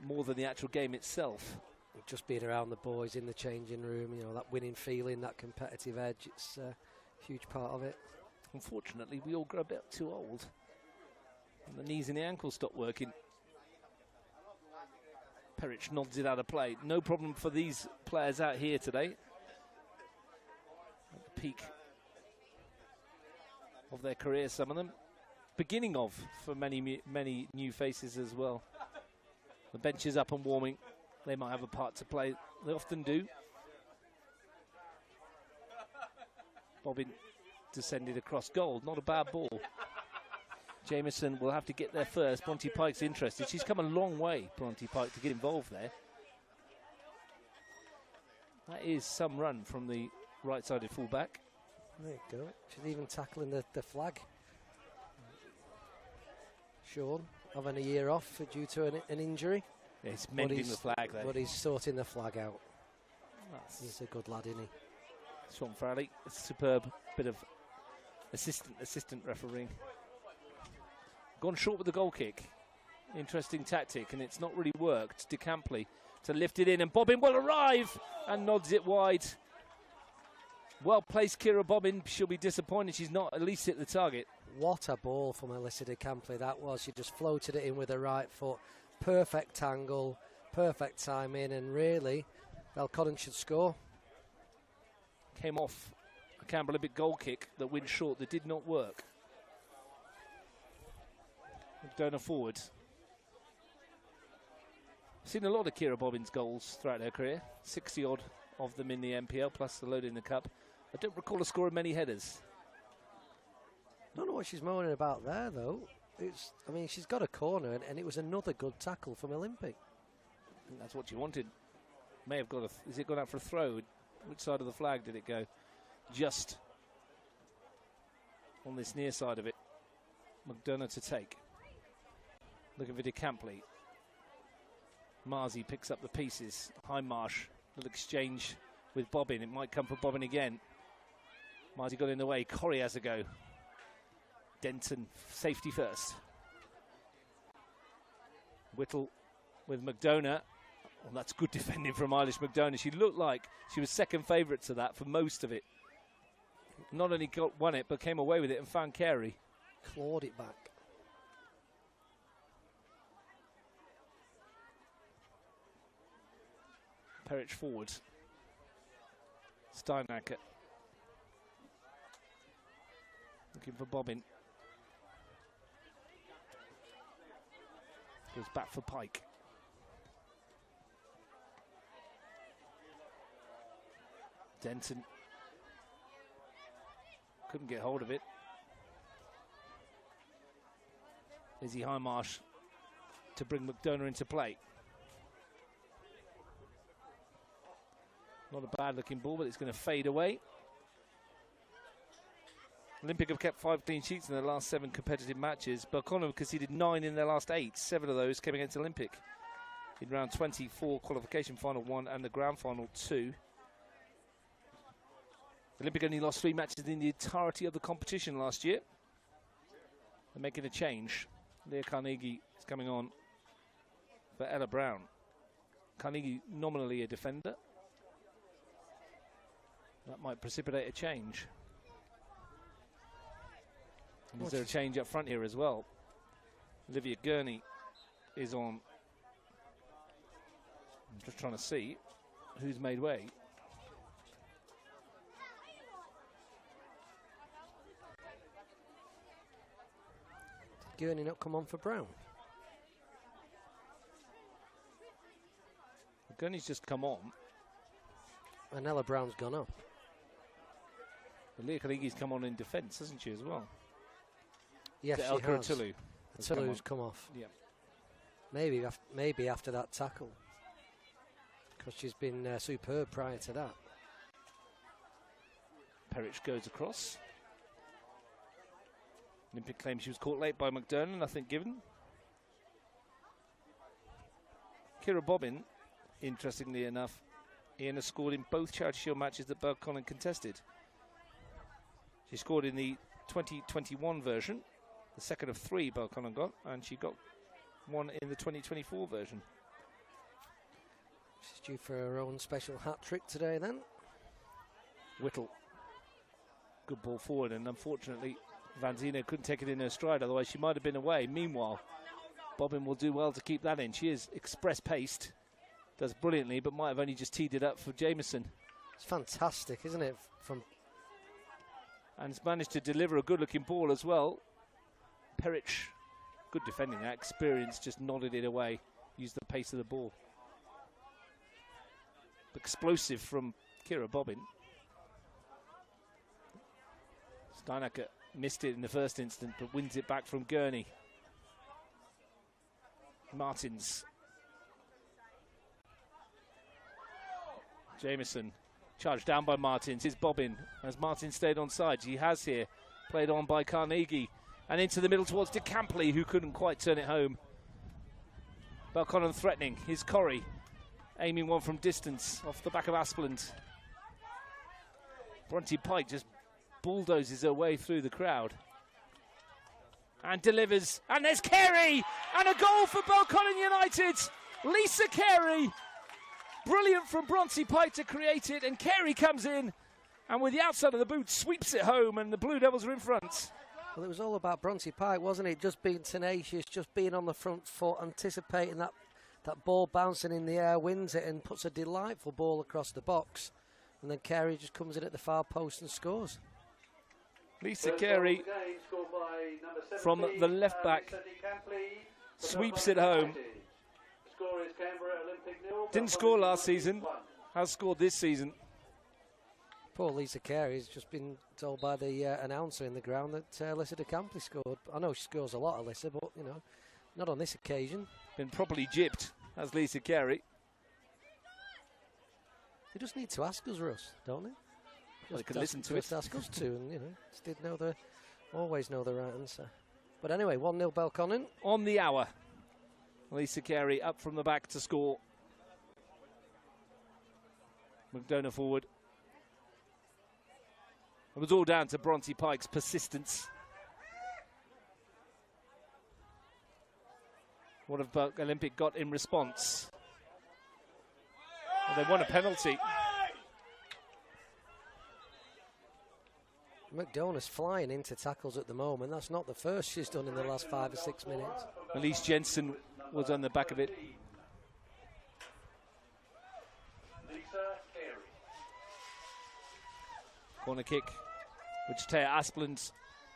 more than the actual game itself. Just being around the boys in the changing room, you know, that winning feeling, that competitive edge, it's a huge part of it. Unfortunately, we all grow a bit too old. And the knees and the ankles stop working. Peric nods it out of play. No problem for these players out here today. At the peak of their careers, some of them. Beginning of for many new faces as well. The bench is up and warming. They might have a part to play. They often do. Bobbin descended across goal. Not a bad ball. Jameson will have to get there first. Bronte Pike's interested. She's come a long way, Bronte Pike, to get involved there. That is some run from the right-sided fullback. There you go. She's even tackling the flag. Sean having a year off due to an injury. Yeah, he's mending the flag there. But he's sorting the flag out. He's a good lad, isn't he? Sean Farley, a superb bit of assistant refereeing. Gone short with the goal kick. Interesting tactic, and it's not really worked. De Campley to lift it in, and Bobbin will arrive and nods it wide. Well placed, Kira Bobbin. She'll be disappointed she's not at least hit the target. What a ball from Alyssa De Campley that was. She just floated it in with her right foot. Perfect angle, perfect timing, and really, Belconnen should score. Came off a Canberra Olympic goal kick that went short, that did not work. McDonough forward. Seen a lot of Kira Bobbin's goals throughout her career. 60-odd of them in the NPL, plus the load in the cup. I don't recall her scoring many headers. Don't know what she's moaning about there, though. I mean, she's got a corner, and it was another good tackle from Olympic. I think that's what she wanted. May have got is it gone out for a throw? Which side of the flag did it go? Just on this near side of it. McDonough to take. Looking for De Campley. Marzi picks up the pieces. Hindmarsh, little exchange with Bobbin. It might come for Bobbin again. Marzi got in the way. Corrie has a go. Denton, safety first. Whittle with McDonough. Well, that's good defending from Eilish McDonough. She looked like she was second favourite to that for most of it. Not only won it, but came away with it and found Carey. Clawed it back. Perich forward. Steinacker. Looking for Bobbin. Goes back for Pike. Denton. Couldn't get hold of it. Izzy Highmarsh to bring McDonough into play. Not a bad looking ball, but it's going to fade away. Olympic have kept 5 clean sheets in their last 7 competitive matches. Belconnen have conceded 9 in their last 8. 7 of those came against Olympic in round 24 qualification final 1 and the grand final 2. Olympic only lost 3 matches in the entirety of the competition last year. They're making a change. Leah Carnegie is coming on for Ella Brown. Carnegie nominally a defender. That might precipitate a change. And is there a change up front here as well? Olivia Gurney is on. I'm just trying to see who's made way. Did Gurney not come on for Brown? Gurney's just come on. And Ella Brown's gone up. Leah Kaligi's come on in defence, hasn't she, as well? Yes, she Elka has. Atulu. Atulu's come off. Yeah. Maybe after that tackle. Because she's been superb prior to that. Perich goes across. Olympic claims she was caught late by McDonough, nothing given. Kira Bobbin, interestingly enough, Ian has scored in both Charity Shield matches that Belconnen contested. She scored in the 2021 version, the second of 3 Belconnen got, and she got 1 in the 2024 version. She's due for her own special hat trick today then. Whittle. Good ball forward, and unfortunately Van Zeno couldn't take it in her stride, otherwise she might have been away. Meanwhile, Bobbin will do well to keep that in. She is express-paced, does brilliantly, but might have only just teed it up for Jameson. It's fantastic, isn't it? And has managed to deliver a good-looking ball as well. Perich, good defending that. Experience just nodded it away. Used the pace of the ball. Explosive from Kira Bobbin. Steinacker missed it in the first instant, but wins it back from Gurney. Martins. Jameson. Charged down by Martins. It's Bobbin. As Martins stayed on side, he has here. Played on by Carnegie. And into the middle towards De Campley, who couldn't quite turn it home. Belconnen threatening. Here's Corrie. Aiming one from distance off the back of Aspland. Bronte Pike just bulldozes her way through the crowd. And delivers. And there's Carey! And a goal for Belconnen United! Lisa Carey! Brilliant from Bronte Pike to create it, and Carey comes in and with the outside of the boot sweeps it home, and the Blue Devils are in front. Well, it was all about Bronte Pike, wasn't it? Just being tenacious, just being on the front foot, anticipating that ball bouncing in the air, wins it and puts a delightful ball across the box. And then Carey just comes in at the far post and scores. Lisa Carey from the left back sweeps it home. Didn't score last season, has scored this season. Poor Lisa Carey's just been told by the announcer in the ground that Alyssa De Campley scored. I know she scores a lot, Alyssa, but, you know, not on this occasion. Been properly gypped, as Lisa Carey. They just need to ask us, Russ, don't they? Well, they can listen to it. Ask us to, and, you know, just did always know the right answer. But anyway, 1-0 Belconnen. On the hour. Lisa Carey up from the back to score. McDonough forward. It was all down to Bronte Pike's persistence. What have Olympic got in response? Well, they won a penalty. McDonough's flying into tackles at the moment. That's not the first she's done in the last 5 or 6 minutes. Elise Jensen was on the back of it. Corner kick, which Taya Asplund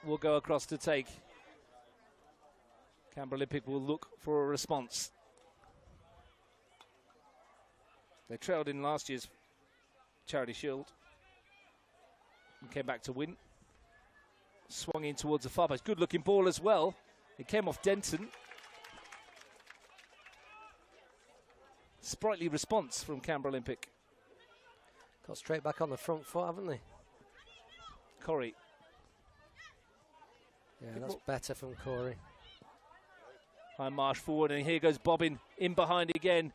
will go across to take. Canberra Olympic will look for a response. They trailed in last year's Charity Shield and came back to win. Swung in towards the far post. Good looking ball as well. It came off Denton. Sprightly response from Canberra Olympic. Got straight back on the front foot, haven't they? Corey. Yeah, that's better from Corey. High marsh forward, and here goes Bobbin in behind again.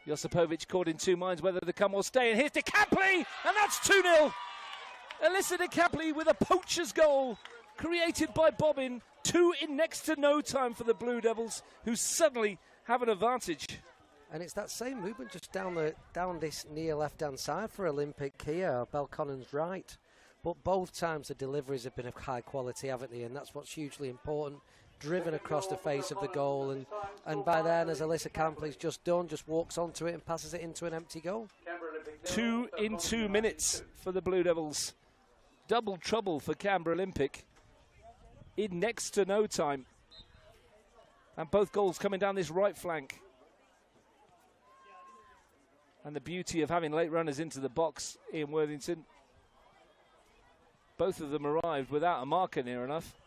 Josipovic caught in two minds whether to come or stay, and here's DeCampley, and that's 2-0. Alyssa DeCampley with a poacher's goal created by Bobbin. 2 in next to no time for the Blue Devils, who suddenly have an advantage. And it's that same movement just down this near left-hand side for Olympic here. Belconnen's right. But both times the deliveries have been of high quality, haven't they? And that's what's hugely important. Driven across the face of the goal, and by then, as Alyssa Campley's just done, just walks onto it and passes it into an empty goal. 2 in 2 minutes for the Blue Devils. Double trouble for Canberra Olympic in next to no time. And both goals coming down this right flank. And the beauty of having late runners into the box in Worthington. Both of them arrived without a marker near enough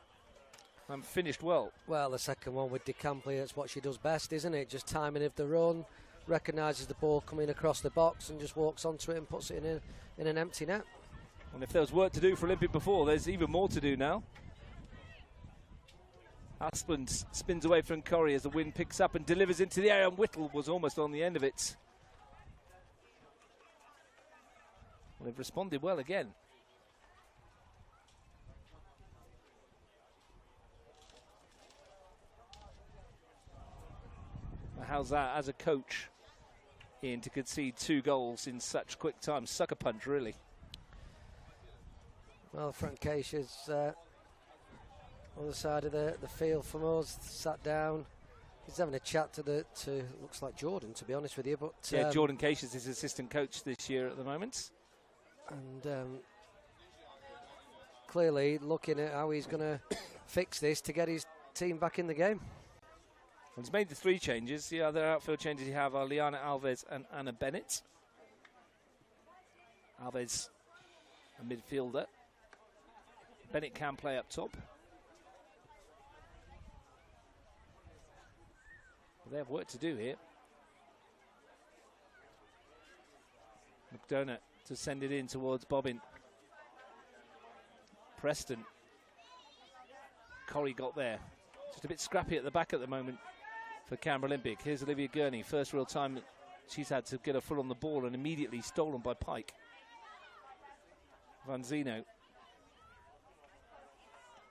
and finished well. Well, the second one with DeCampley, it's what she does best, isn't it? Just timing of the run, recognises the ball coming across the box and just walks onto it and puts it in an empty net. And if there was work to do for Olympic before, there's even more to do now. Asplund spins away from Corrie as the wind picks up and delivers into the area, and Whittle was almost on the end of it. Well, they've responded well again. How's that as a coach, Ian, to concede 2 goals in such quick time? Sucker punch, really. Well, Frank Keisha's on the side of the field from us, sat down. He's having a chat to looks like Jordan, to be honest with you. But yeah, Jordan Keisha is his assistant coach this year at the moment. And clearly looking at how he's going to fix this to get his team back in the game. Well, he's made the 3 changes. The other outfield changes you have are Liana Alves and Anna Bennett. Alves, a midfielder. Bennett can play up top. Well, they have work to do here. McDonough to send it in towards Bobbin. Preston. Corrie got there. Just a bit scrappy at the back at the moment for Canberra Olympic. Here's Olivia Gurney, first real time she's had to get her foot on the ball, and immediately stolen by Pike. Van Zeno.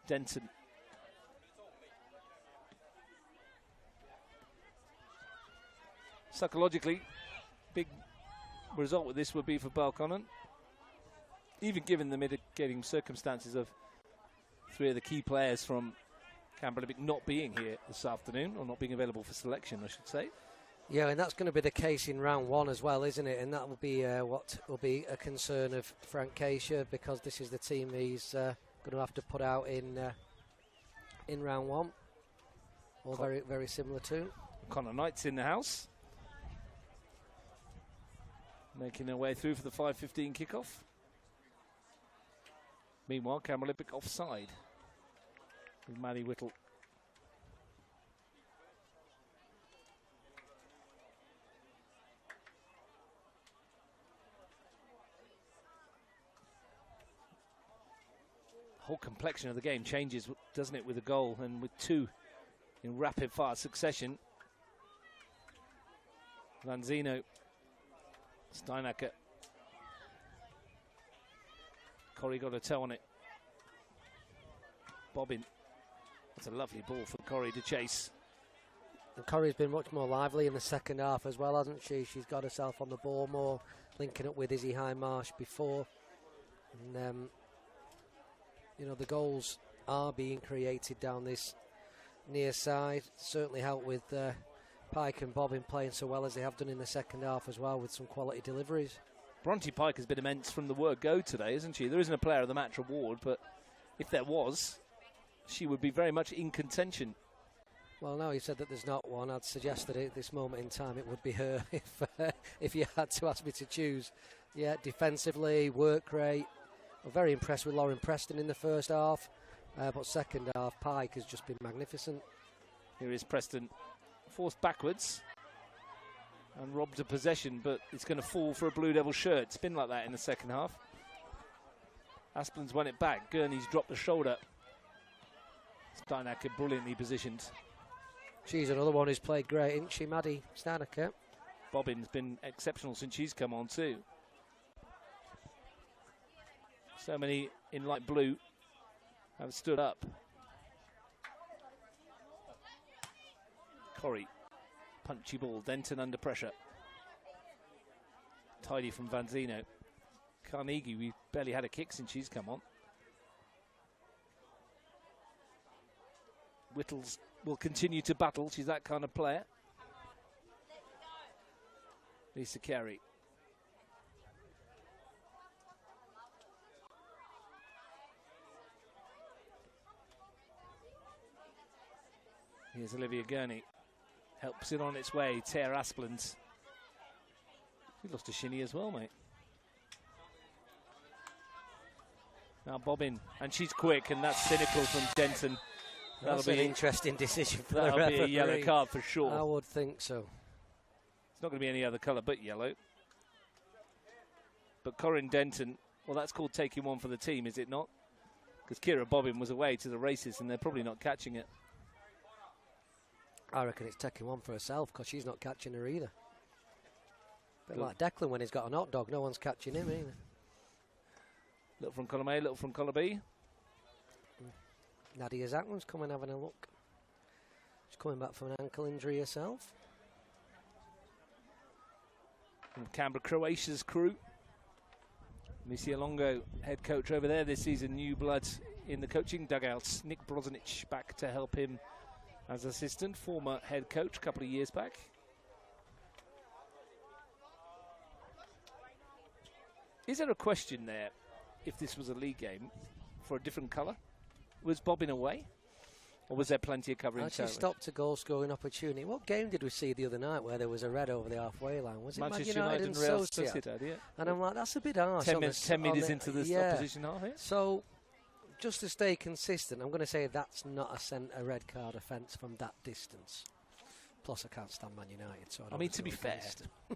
Denton. Psychologically, big result with this would be for Belconnen, even given the mitigating circumstances of 3 of the key players from Canberra Olympic not being here this afternoon, or not being available for selection, I should say. Yeah, and that's going to be the case in round 1 as well, isn't it? And that will be what will be a concern of Frank Keisha, because this is the team he's going to have to put out in round 1. Or very, very similar to. Connor Knight's in the house, making their way through for the 5:15 kickoff. Meanwhile, Canberra Olympic offside with Maddie Whittle. The whole complexion of the game changes, doesn't it, with a goal, and with 2 in rapid fire succession. Van Zeno, Steinacker. Corrie got a toe on it. Bobbin. That's a lovely ball for Corrie to chase. And Corrie's been much more lively in the second half as well, hasn't she? She's got herself on the ball more, linking up with Izzy Highmarsh before. And, you know, the goals are being created down this near side. Certainly helped with Pike and Bobbin playing so well as they have done in the second half as well, with some quality deliveries. Bronte Pike has been immense from the word go today, isn't she? There isn't a player of the match award, but if there was, she would be very much in contention. Well, now you said that there's not one. I'd suggest that at this moment in time it would be her if you had to ask me to choose. Yeah, defensively, work rate. I'm very impressed with Lauren Preston in the first half, but second half, Pike has just been magnificent. Here is Preston, forced backwards and robbed of possession, but it's going to fall for a Blue Devil shirt. It's been like that in the second half. Asplin's won it back. Gurney's dropped the shoulder. Steinacker brilliantly positioned. She's another one who's played great, isn't she, Maddie Steinacker? Bobbin's been exceptional since she's come on too. So many in light blue have stood up. Corrie, punchy ball. Denton under pressure. Tidy from Vanzino. Carnegie, we barely had a kick since she's come on. Whittles will continue to battle. She's that kind of player. Lisa Carey. Here's Olivia Gurney. Helps it on its way. Tara Asplund. She lost a shinny as well, mate. Now Bobbin. And she's quick, and that's cynical from Denton. That's an interesting decision for the referee. That'll be a yellow card for sure. I would think so. It's not going to be any other colour but yellow. But Corinne Denton, well, that's called taking one for the team, is it not? Because Kira Bobbin was away to the races, and they're probably not catching it. I reckon it's taking one for herself because she's not catching her either. Bit like Declan when he's got an hot dog, no one's catching him either. Little from column A, little from column B. Nadia Zakman's coming having a look. She's coming back from an ankle injury herself. From Canberra, Croatia's crew. Missy Alongo, head coach over there this season. New blood in the coaching dugouts. Nick Brozanic back to help him as assistant. Former head coach a couple of years back. Is there a question there, if this was a league game, for a different colour? Was Bobbin away? Or was there plenty of cover in Actually stopped a goal-scoring opportunity. What game did we see the other night where there was a red over the halfway line? Was it Manchester United and Real Sociedad? Yeah. And I'm like, that's a bit harsh. 10 minutes into the opposition half here. So, just to stay consistent, I'm going to say that's not a red card offence from that distance. Plus, I can't stand Man United. So I mean, to be fair,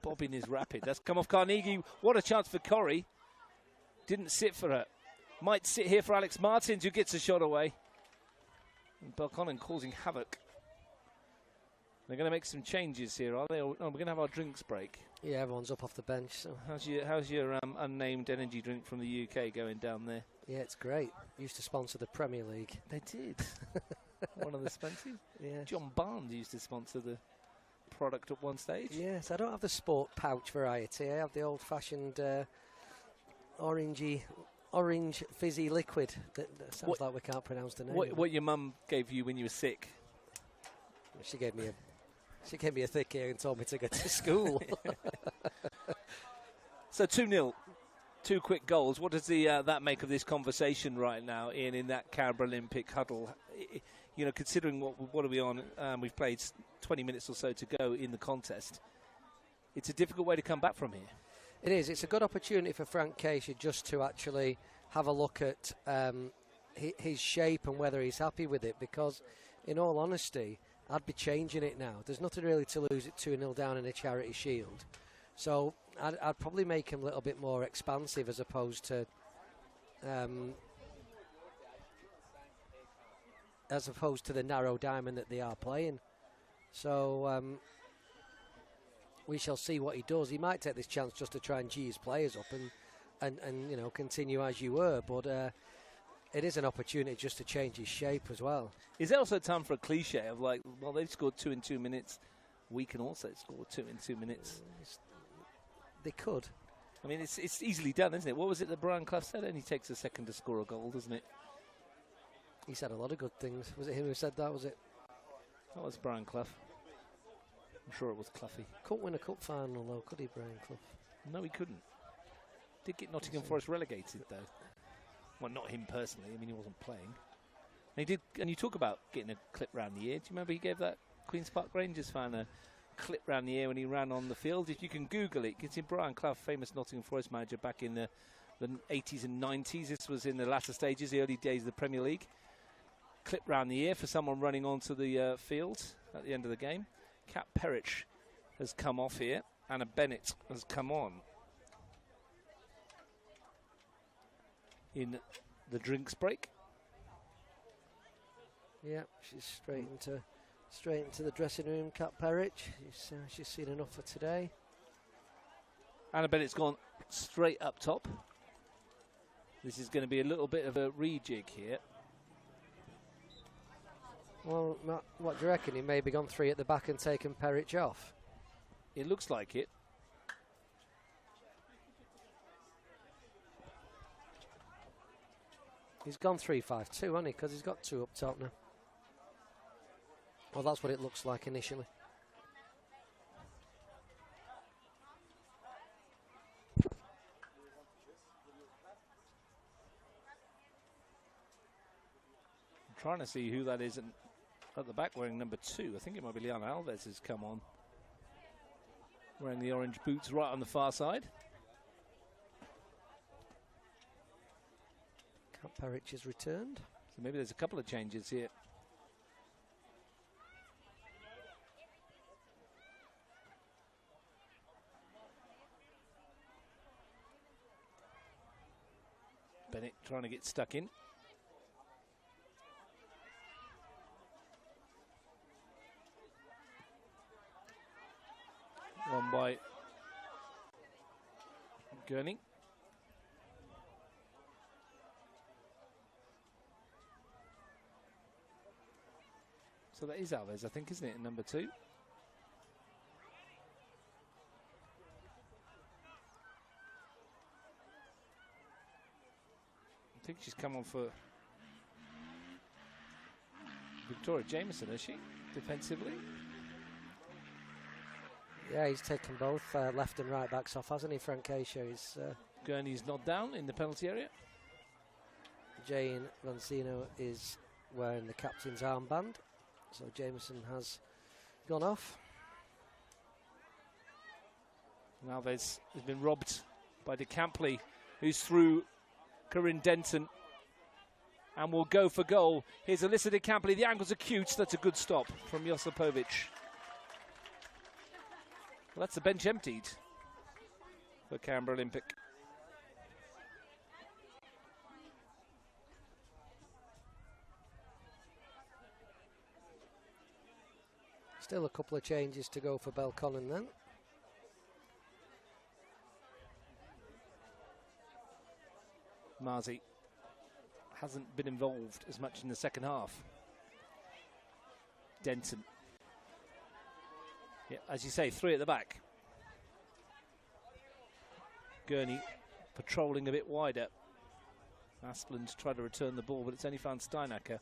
Bobbin is rapid. That's come off Carnegie. What a chance for Corrie. Didn't sit for her. Might sit here for Alex Martins, who gets a shot away. And Belconnen causing havoc. They're going to make some changes here, are they? Oh, we're going to have our drinks break. Yeah, everyone's up off the bench. So. How's your unnamed energy drink from the UK going down there? Yeah, it's great. Used to sponsor the Premier League. They did. One of the sponsors? Yeah. John Barnes used to sponsor the product at one stage. Yes, I don't have the sport pouch variety. I have the old-fashioned orange fizzy liquid. That sounds like we can't pronounce the name. What your mum gave you when you were sick? She gave me a thick ear and told me to go to school. So 2-0, 2 quick goals. What does that make of this conversation right now, Ian, in that Canberra Olympic huddle? You know, considering what are we on? We've played 20 minutes or so to go in the contest. It's a difficult way to come back from here. It is. It's a good opportunity for Frank Casey just to actually have a look at his shape and whether he's happy with it, because, in all honesty, I'd be changing it now. There's nothing really to lose it 2-0 down in a Charity Shield. So I'd probably make him a little bit more expansive as opposed to the narrow diamond that they are playing. So we shall see what he does. He might take this chance just to try and G his players up and you know, continue as you were, but it is an opportunity just to change his shape as well. Is there also time for a cliche of like, well, they've scored 2 in 2 minutes, we can also score 2 in 2 minutes? They could. I mean, it's easily done, isn't it? What was it that Brian Clough said? It only takes a second to score a goal, doesn't it? He said a lot of good things. Was it him who said that? Was it? That was Brian Clough. I'm sure it was Cloughie. Couldn't win a cup final though, could he, Brian Clough? No, he couldn't. Did get Nottingham Forest relegated, though. Well, not him personally. I mean, he wasn't playing. And he did. And you talk about getting a clip round the ear. Do you remember he gave that Queen's Park Rangers fan a clip round the ear when he ran on the field? If you can Google it, it's in Brian Clough, famous Nottingham Forest manager back in the 80s and 90s. This was in the latter stages, the early days of the Premier League. Clip round the ear for someone running onto the field at the end of the game. Kat Perich has come off here. Anna Bennett has come on in the drinks break. Yeah, she's straight into the dressing room. Kat Perich. She's seen enough for today. Anna Bennett's gone straight up top. This is going to be a little bit of a rejig here. Well, Matt, what do you reckon? He maybe gone 3 at the back and taken Perich off. It looks like it. He's gone 3-5-2, hasn't he? Because he's got 2 up top now. Well, that's what it looks like initially. I'm trying to see who that is at the back wearing number 2. I think it might be Liana Alves has come on. Wearing the orange boots right on the far side. Kat Perich has returned. So maybe there's a couple of changes here. Bennett trying to get stuck in. One by Gurney. So that is Alves, I think, isn't it, number 2? I think she's come on for Victoria Jameson, has she, defensively? Yeah, he's taken both left and right backs off, hasn't he, Frank Keisha? Gurney's not down in the penalty area. Jane Vancino is wearing the captain's armband, so Jameson has gone off. Alves has been robbed by De Campley, who's through Corinne Denton and will go for goal. Here's Alyssa De Campley. The angle's acute. That's a good stop from Josipovic. Well, that's the bench emptied for Canberra Olympic. Still a couple of changes to go for Belconnen then. Marzi hasn't been involved as much in the second half. Denton. Yeah, as you say, 3 at the back. Gurney patrolling a bit wider. Aspland tried to return the ball, but it's only found Steinacker.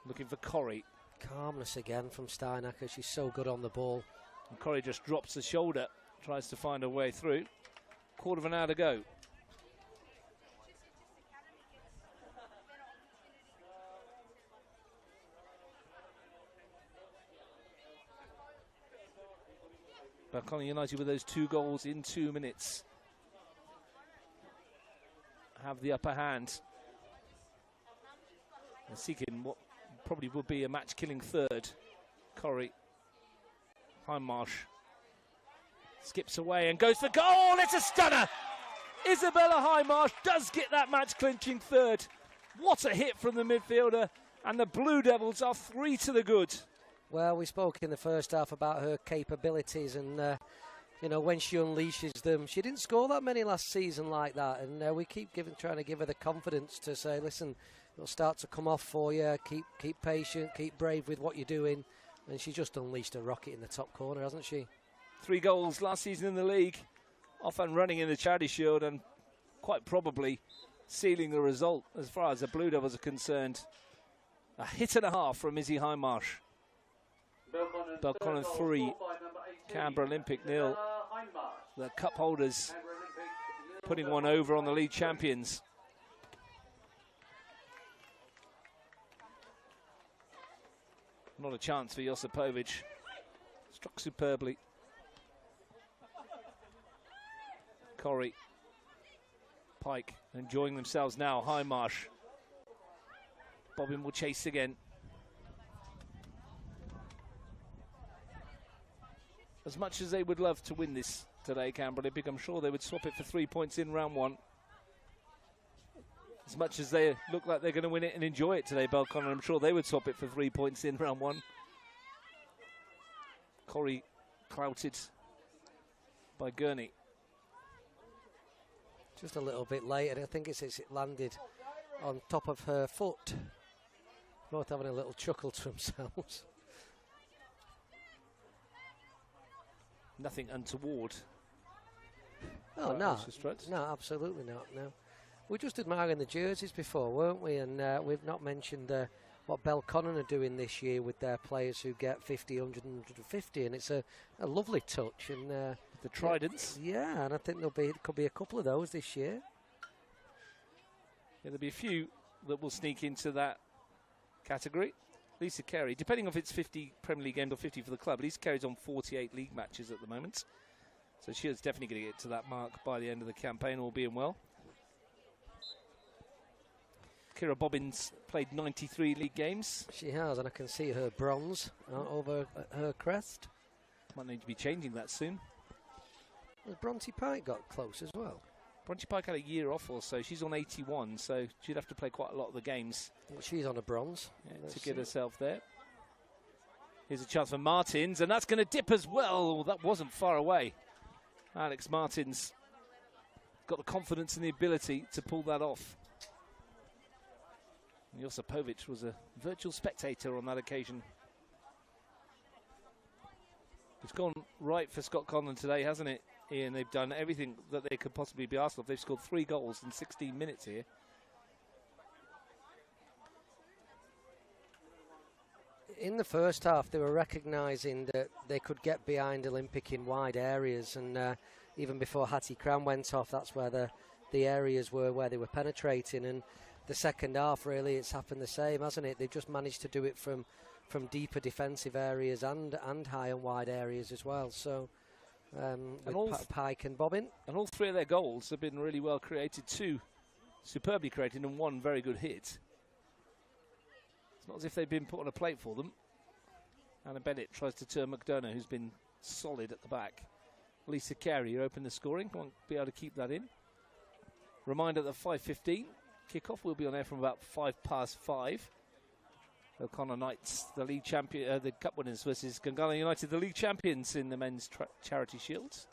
Looking for Corrie. Calmness again from Steinacker. She's so good on the ball. And Corrie just drops the shoulder, tries to find a way through. Quarter of an hour to go. Belconnen United with those 2 goals in 2 minutes have the upper hand. And seeking what probably would be a match-killing third. Corrie Hindmarsh skips away and goes for goal. It's a stunner. Isabella Hindmarsh does get that match-clinching third. What a hit from the midfielder. And the Blue Devils are 3 to the good. Well, we spoke in the first half about her capabilities and, you know, when she unleashes them. She didn't score that many last season like that. And we keep trying to give her the confidence to say, listen, it'll start to come off for you. Keep patient, keep brave with what you're doing. And she's just unleashed a rocket in the top corner, hasn't she? 3 goals last season in the league. Off and running in the Charity Shield and quite probably sealing the result as far as the Blue Devils are concerned. A hit and a half from Izzy Hindmarsh. Belconnen 3, Canberra Olympic 0. The cup holders putting one over on the league champions. Not a chance for Josipovic. Struck superbly. Corrie, Pike enjoying themselves now. Hindmarsh. Bobbin will chase again. As much as they would love to win this today, Canberra Olympic, I'm sure they would swap it for 3 points in round one. As much as they look like they're going to win it and enjoy it today, Belconnen, I'm sure they would swap it for 3 points in round one. Corrie clouted by Gurney. Just a little bit late, and I think it landed on top of her foot. Both having a little chuckle to themselves. Nothing untoward. Oh, no, absolutely not, no. We just admiring the jerseys before, weren't we? And we've not mentioned what Belconnen are doing this year with their players who get 50, 100 and 150, and it's a lovely touch. And the tridents. Yeah, and I think could be a couple of those this year. Yeah, there'll be a few that will sneak into that category. Lisa Carey, depending on if it's 50 Premier League games or 50 for the club, Lisa Carey's on 48 league matches at the moment. So she is definitely going to get to that mark by the end of the campaign, all being well. Kira Bobbins played 93 league games. She has, and I can see her bronze over her crest. Might need to be changing that soon. Has Bronte Pike got close as well? Bronte Pike had a year off or so. She's on 81, so she'd have to play quite a lot of the games. Well, she's on a bronze. Yeah, to get herself there. Here's a chance for Martins, and that's going to dip as well. That wasn't far away. Alex Martins got the confidence and the ability to pull that off. Josipovic was a virtual spectator on that occasion. It's gone right for Scott Conlon today, hasn't it, Ian? They've done everything that they could possibly be asked of. They've scored 3 goals in 16 minutes here. In the first half, they were recognising that they could get behind Olympic in wide areas, and even before Hattie Cran went off, that's where the areas were where they were penetrating. And the second half, really, it's happened the same, hasn't it? They've just managed to do it from deeper defensive areas and high and wide areas as well. So, with Pike and Bobbin. And all 3 of their goals have been really well created. 2 superbly created and 1 very good hit. It's not as if they've been put on a plate for them. Anna Bennett tries to turn McDonough, who's been solid at the back. Lisa Carey opened the scoring. Won't be able to keep that in. Reminder that 5:15 kickoff will be on air from about 5:05. O'Connor Knights, the league champion, the cup winners versus Gangala United, the league champions in the men's charity shields.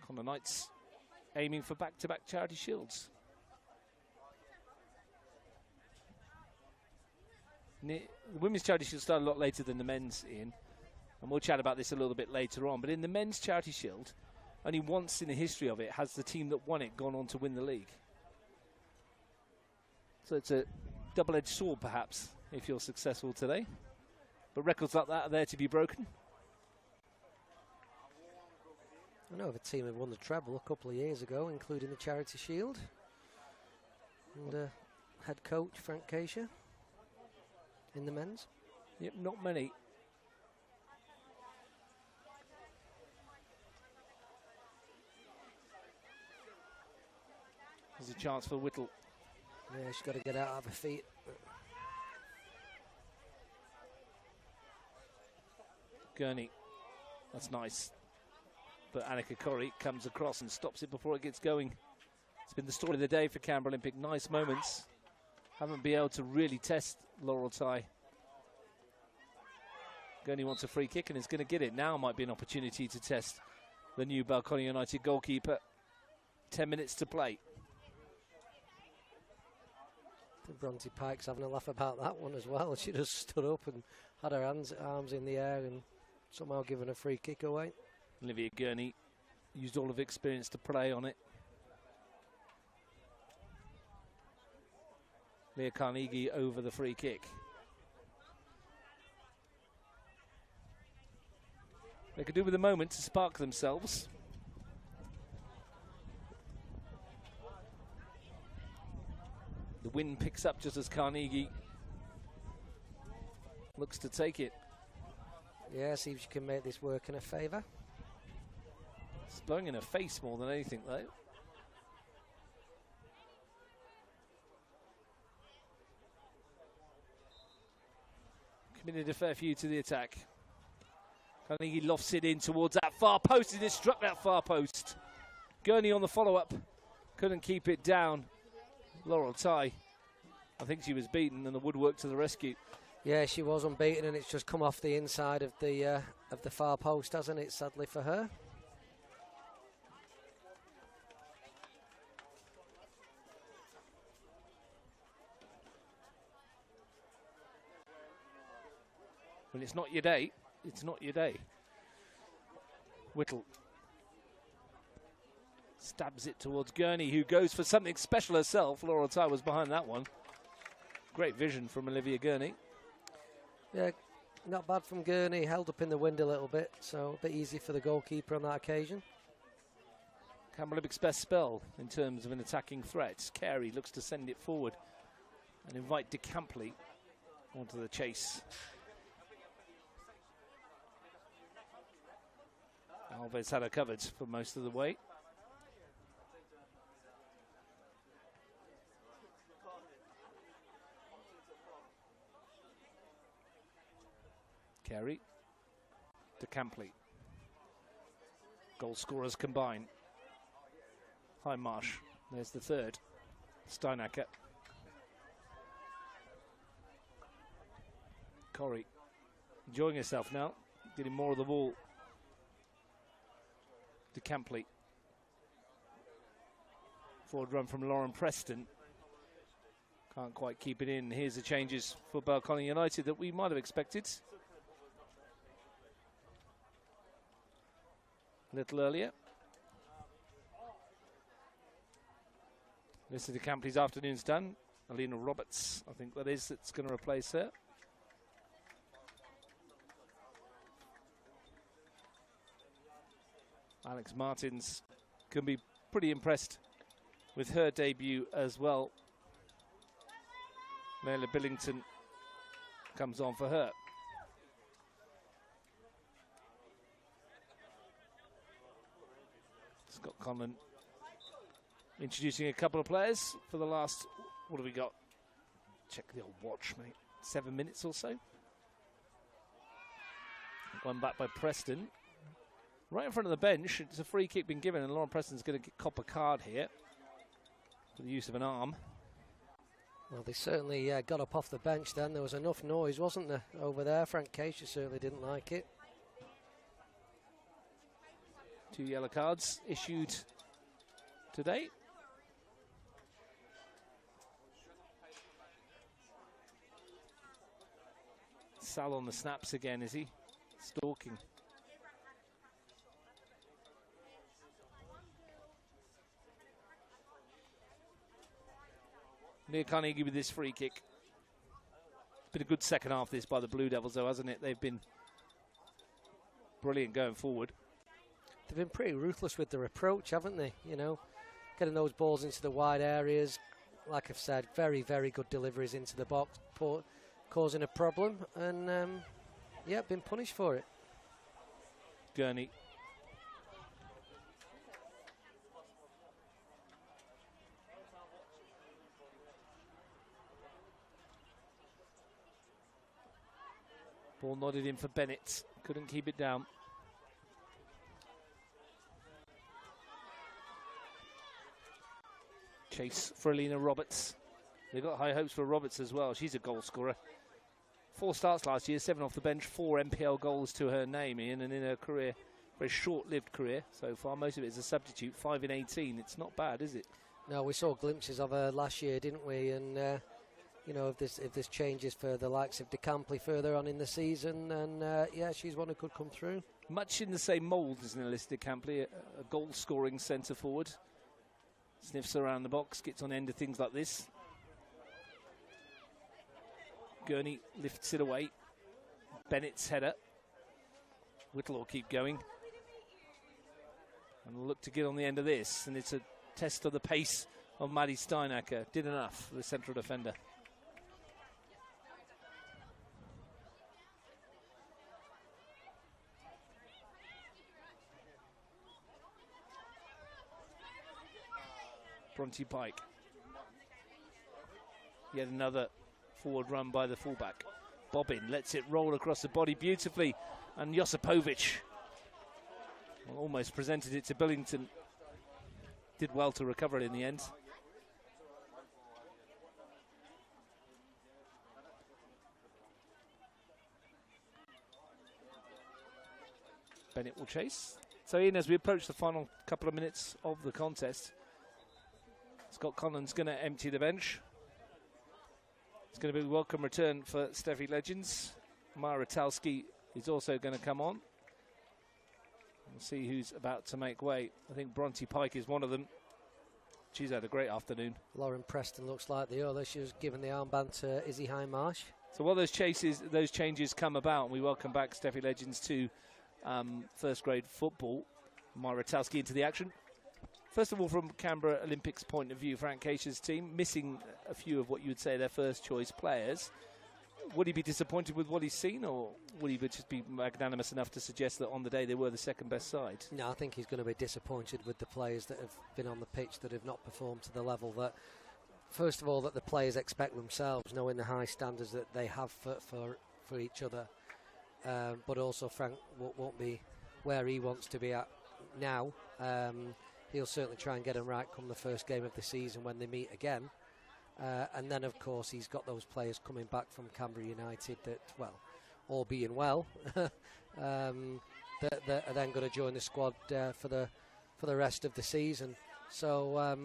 O'Connor Knights aiming for back-to-back charity shields. The women's charity shield started a lot later than the men's, Ian, and we'll chat about this a little bit later on. But in the men's charity shield, only once in the history of it has the team that won it gone on to win the league. So it's a double-edged sword, perhaps, if you're successful today. But records like that are there to be broken. I know of a team that won the treble a couple of years ago, including the Charity Shield. And head coach Frank Keisha in the men's. Yep, not many. There's a chance for Whittle. Yeah, she's got to get out of her feet. Gurney. That's nice. But Annika Corrie comes across and stops it before it gets going. It's been the story of the day for Canberra Olympic. Nice moments. Haven't been able to really test Laurel Ty. Gurney wants a free kick and is going to get it. Now might be an opportunity to test the new Belconnen United goalkeeper. 10 minutes to play. Bronte Pike's having a laugh about that one as well. She just stood up and had her arms in the air and somehow given a free kick away. Olivia Gurney used all of experience to play on it. Leah Carnegie over the free kick. They could do with a moment to spark themselves. The wind picks up just as Carnegie looks to take it. Yeah, see if you can make this work in her favour. It's blowing in her face more than anything, though. Committed a fair few to the attack. Carnegie lofts it in towards that far post, and it struck that far post. Gurney on the follow-up. Couldn't keep it down. Laurel Ty, I think she was beaten, and the woodwork to the rescue. Yeah, she was unbeaten, and it's just come off the inside of the far post, hasn't it, sadly for her. When it's not your day, it's not your day. Whittle stabs it towards Gurney, who goes for something special herself. Laurel Ty was behind that one. Great vision from Olivia Gurney. Yeah, not bad from Gurney. Held up in the wind a little bit, so a bit easy for the goalkeeper on that occasion. Canberra Olympics' best spell in terms of an attacking threat. Carey looks to send it forward and invite DeCampley onto the chase. Alves had her covered for most of the way. Carey, DeCampley. Goal scorers combine. Hindmarsh, there's the third. Steinacker. Corrie, enjoying herself now, getting more of the ball. DeCampley. Forward run from Lauren Preston. Can't quite keep it in. Here's the changes for Belconnen United that we might have expected a little earlier. Mr. DeCampley's afternoon's done. Alina Roberts, I think that is, that's going to replace her. Alex Martins can be pretty impressed with her debut as well. Layla Billington comes on for her. Scott Conlon introducing a couple of players for the last, what have we got? Check the old watch, mate. 7 minutes or so. One back by Preston. Right in front of the bench, it's a free kick been given, and Lauren Preston's going to cop a card here for the use of an arm. Well, they certainly got up off the bench then. There was enough noise, wasn't there, over there? Frank Case certainly didn't like it. 2 yellow cards issued today. Sal on the snaps again, is he? Stalking. Near Carnegie with this free kick. It's been a good second half this by the Blue Devils though, hasn't it? They've been brilliant going forward. They've been pretty ruthless with their approach, haven't they? You know, getting those balls into the wide areas. Like I've said, very, very good deliveries into the box, causing a problem. And, yeah, been punished for it. Gurney. Ball nodded in for Bennett. Couldn't keep it down. Chase for Alina Roberts. They've got high hopes for Roberts as well. She's a goal scorer. 4 starts last year, 7 off the bench, 4 MPL goals to her name, Ian, and in her career, very short-lived career so far. Most of it is a substitute, 5 in 18. It's not bad, is it? No, we saw glimpses of her last year, didn't we? And you know, if this changes for the likes of DeCampley further on in the season, and yeah, she's one who could come through. Much in the same mould as Alyssa DeCampley, a goal-scoring centre forward. Sniffs around the box, gets on end of things like this. Gurney lifts it away. Bennett's header. Whittle will keep going. And we'll look to get on the end of this. And it's a test of the pace of Maddie Steinacker. Did enough, the central defender. Bronte Pike. Yet another forward run by the fullback. Bobbin lets it roll across the body beautifully. And Josipovic almost presented it to Billington. Did well to recover it in the end. Bennett will chase. So Ian, as we approach the final couple of minutes of the contest, Scott Conlon's going to empty the bench. It's going to be a welcome return for Steffi Legends. Mara Talski is also going to come on. We'll see who's about to make way. I think Bronte Pike is one of them. She's had a great afternoon. Lauren Preston looks like the other. She was given the armband to Izzy Highmarsh. So while those changes come about, and we welcome back Steffi Legends to first grade football. Myra Talski into the action. First of all, from Canberra Olympics point of view, Frank Keisha's team missing a few of what you would say their first choice players. Would he be disappointed with what he's seen, or would he just be magnanimous enough to suggest that on the day they were the second best side? No, I think he's going to be disappointed with the players that have been on the pitch that have not performed to the level that, first of all, that the players expect themselves, knowing the high standards that they have for each other. But also Frank won't be where he wants to be at now. He'll certainly try and get them right come the first game of the season when they meet again. And then, of course, he's got those players coming back from Canberra United that, well, all being well, that are then going to join the squad for the rest of the season. So,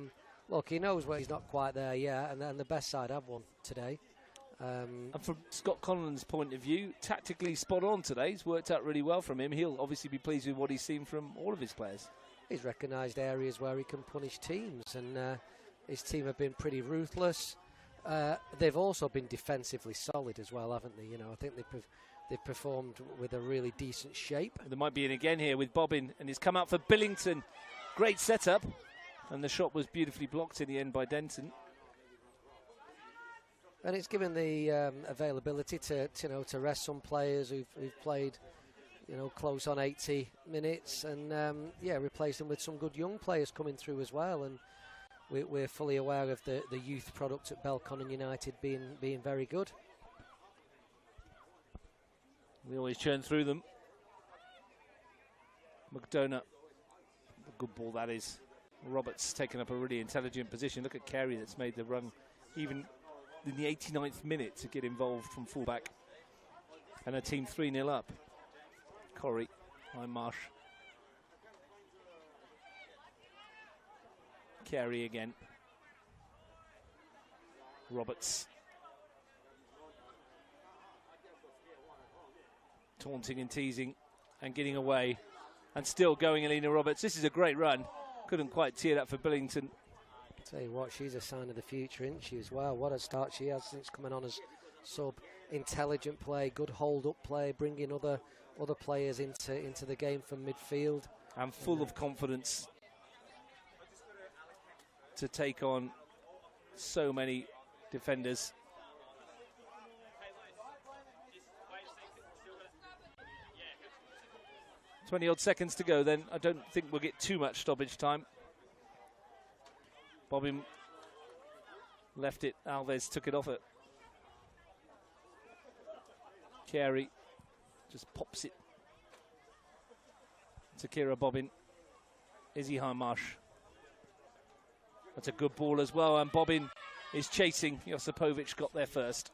look, he knows where he's not quite there yet, and then the best side have won today. And from Scott Conlon's point of view, tactically spot on today. It's worked out really well from him. He'll obviously be pleased with what he's seen from all of his players. He's recognised areas where he can punish teams, and his team have been pretty ruthless. They've also been defensively solid as well, haven't they? You know, I think they've performed with a really decent shape. There might be in again here with Bobbin, and he's come out for Billington. Great setup, and the shot was beautifully blocked in the end by Denton. And it's given the availability to rest some players who've played, close on 80 minutes, and replace them with some good young players coming through as well. And we're fully aware of the youth product at Belconnen United being very good. We always churn through them. McDonough, a good ball that is. Roberts taking up a really intelligent position. Look at Carey that's made the run even in the 89th minute to get involved from fullback. And a team 3-0 up. Corrie, Marsh. Carey again. Roberts. Taunting and teasing and getting away. And still going, Alina Roberts. This is a great run. Couldn't quite tee it up for Billington. Tell you what, she's a sign of the future, isn't she, as well? What a start she has since coming on as sub. Intelligent play, good hold-up play, bringing other players into the game from midfield. And full of confidence to take on so many defenders. Odd seconds to go then. I don't think we'll get too much stoppage time. Bobbin left it. Alves took it off it. Carey just pops it to Kira Bobbin. Izzy Highmarsh. That's a good ball as well, and Bobbin is chasing. Josipovic got there first.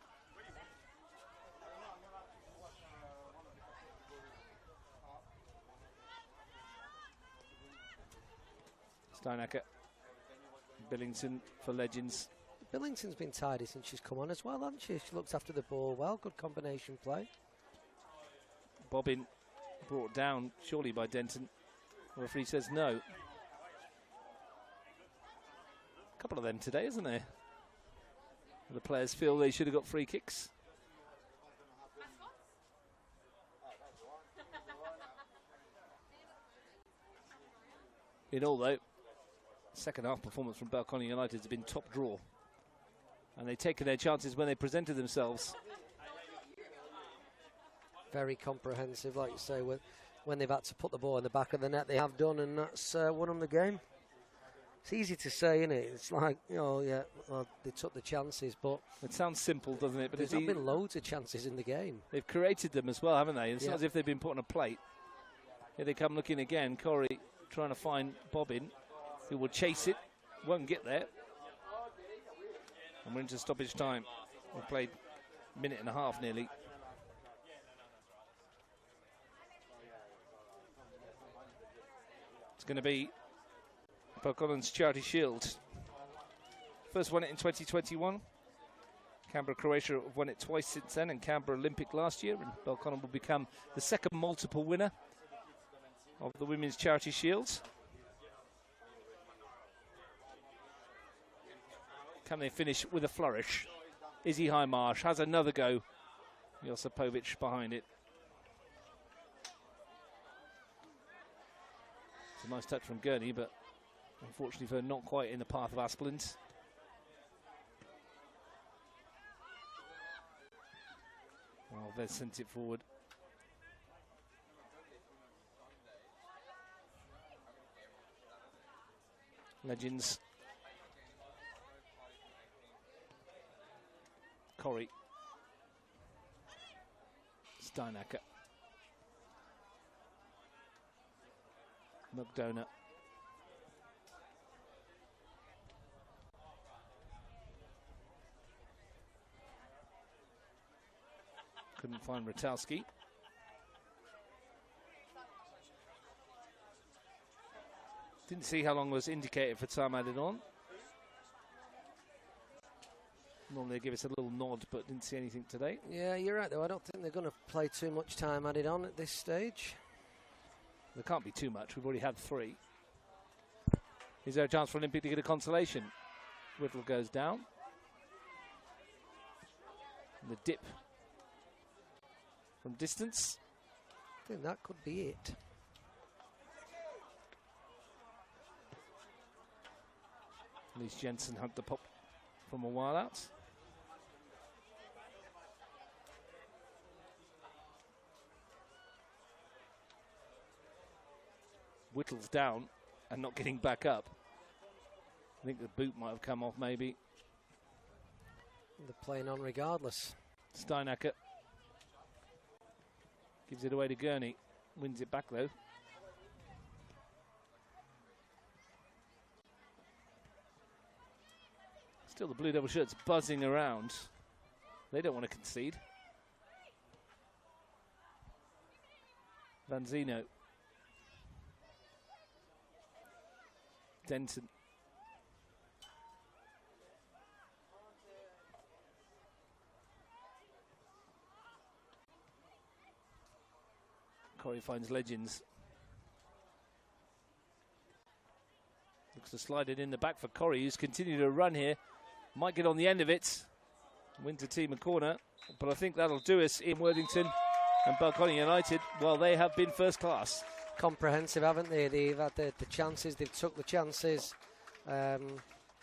Steinacker. Billington for Legends. Billington's been tidy since she's come on as well, hasn't she? She looks after the ball well. Good combination play. Bobbin brought down surely by Denton. The referee says no. A couple of them today, isn't there? The players feel they should have got free kicks. In all, though, second half performance from Belconnen United has been top draw. And they've taken their chances when they presented themselves. Very comprehensive, like you say, when they've had to put the ball in the back of the net, they have done, and that's won them the game. It's easy to say, isn't it? It's like, oh yeah, well, they took the chances, but it sounds simple, doesn't it? But there's not been loads of chances in the game. They've created them as well, haven't they? It's not as if they've been put on a plate. Here they come looking again. Corey trying to find Bobbin, who will chase it, won't get there. And we're into stoppage time. We've played a minute and a half nearly. It's going to be Belconnen's Charity Shield. First won it in 2021. Canberra, Croatia have won it twice since then, and Canberra Olympic last year. And Belconnen will become the second multiple winner of the Women's Charity Shields. Can they finish with a flourish? Izzy Highmarsh has another go. Josipovic behind it. It's a nice touch from Gurney, but unfortunately for her, not quite in the path of Aspelins. Well, they've sent it forward. Legends. Corey. Steinacker. McDonough. Couldn't find Ratalski. Didn't see how long was indicated for time added on. Normally they give us a little nod, but didn't see anything today. Yeah, you're right, though. I don't think they're going to play too much time added on at this stage. There can't be too much. We've already had 3. Is there a chance for Olympic to get a consolation? Whittle goes down. And the dip from distance. I think that could be it. At least Jensen had the pop from a while out. Whittle's down and not getting back up. I think the boot might have come off, maybe. They're playing on regardless. Steinacker gives it away to Gurney. Wins it back, though. Still the Blue Devil shirts buzzing around. They don't want to concede. Vanzino. Denton. Corey finds Legends. Looks to slide it in the back for Corey, who's continued to run here. Might get on the end of it. Win to team a corner. But I think that'll do us in Worthington and Belconnen United. Well, they have been first class. Comprehensive, haven't they? They've had the chances, they've took the chances.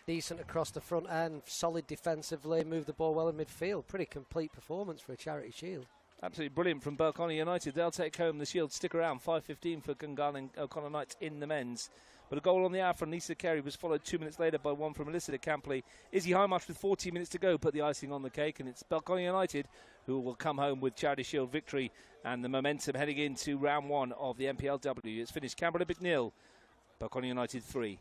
Decent across the front end, solid defensively, moved the ball well in midfield. Pretty complete performance for a Charity Shield. Absolutely brilliant from Belconnen United. They'll take home the Shield. Stick around, 5:15 for Gungan and O'Connor Knights in the men's. But a goal on the hour from Lisa Carey was followed 2 minutes later by one from Alyssa de Campley. Izzy Highmarsh with 14 minutes to go put the icing on the cake, and it's Belconnen United who will come home with Charity Shield victory and the momentum heading into round 1 of the MPLW. It's finished Canberra Olympic 0, Belconnen United 3.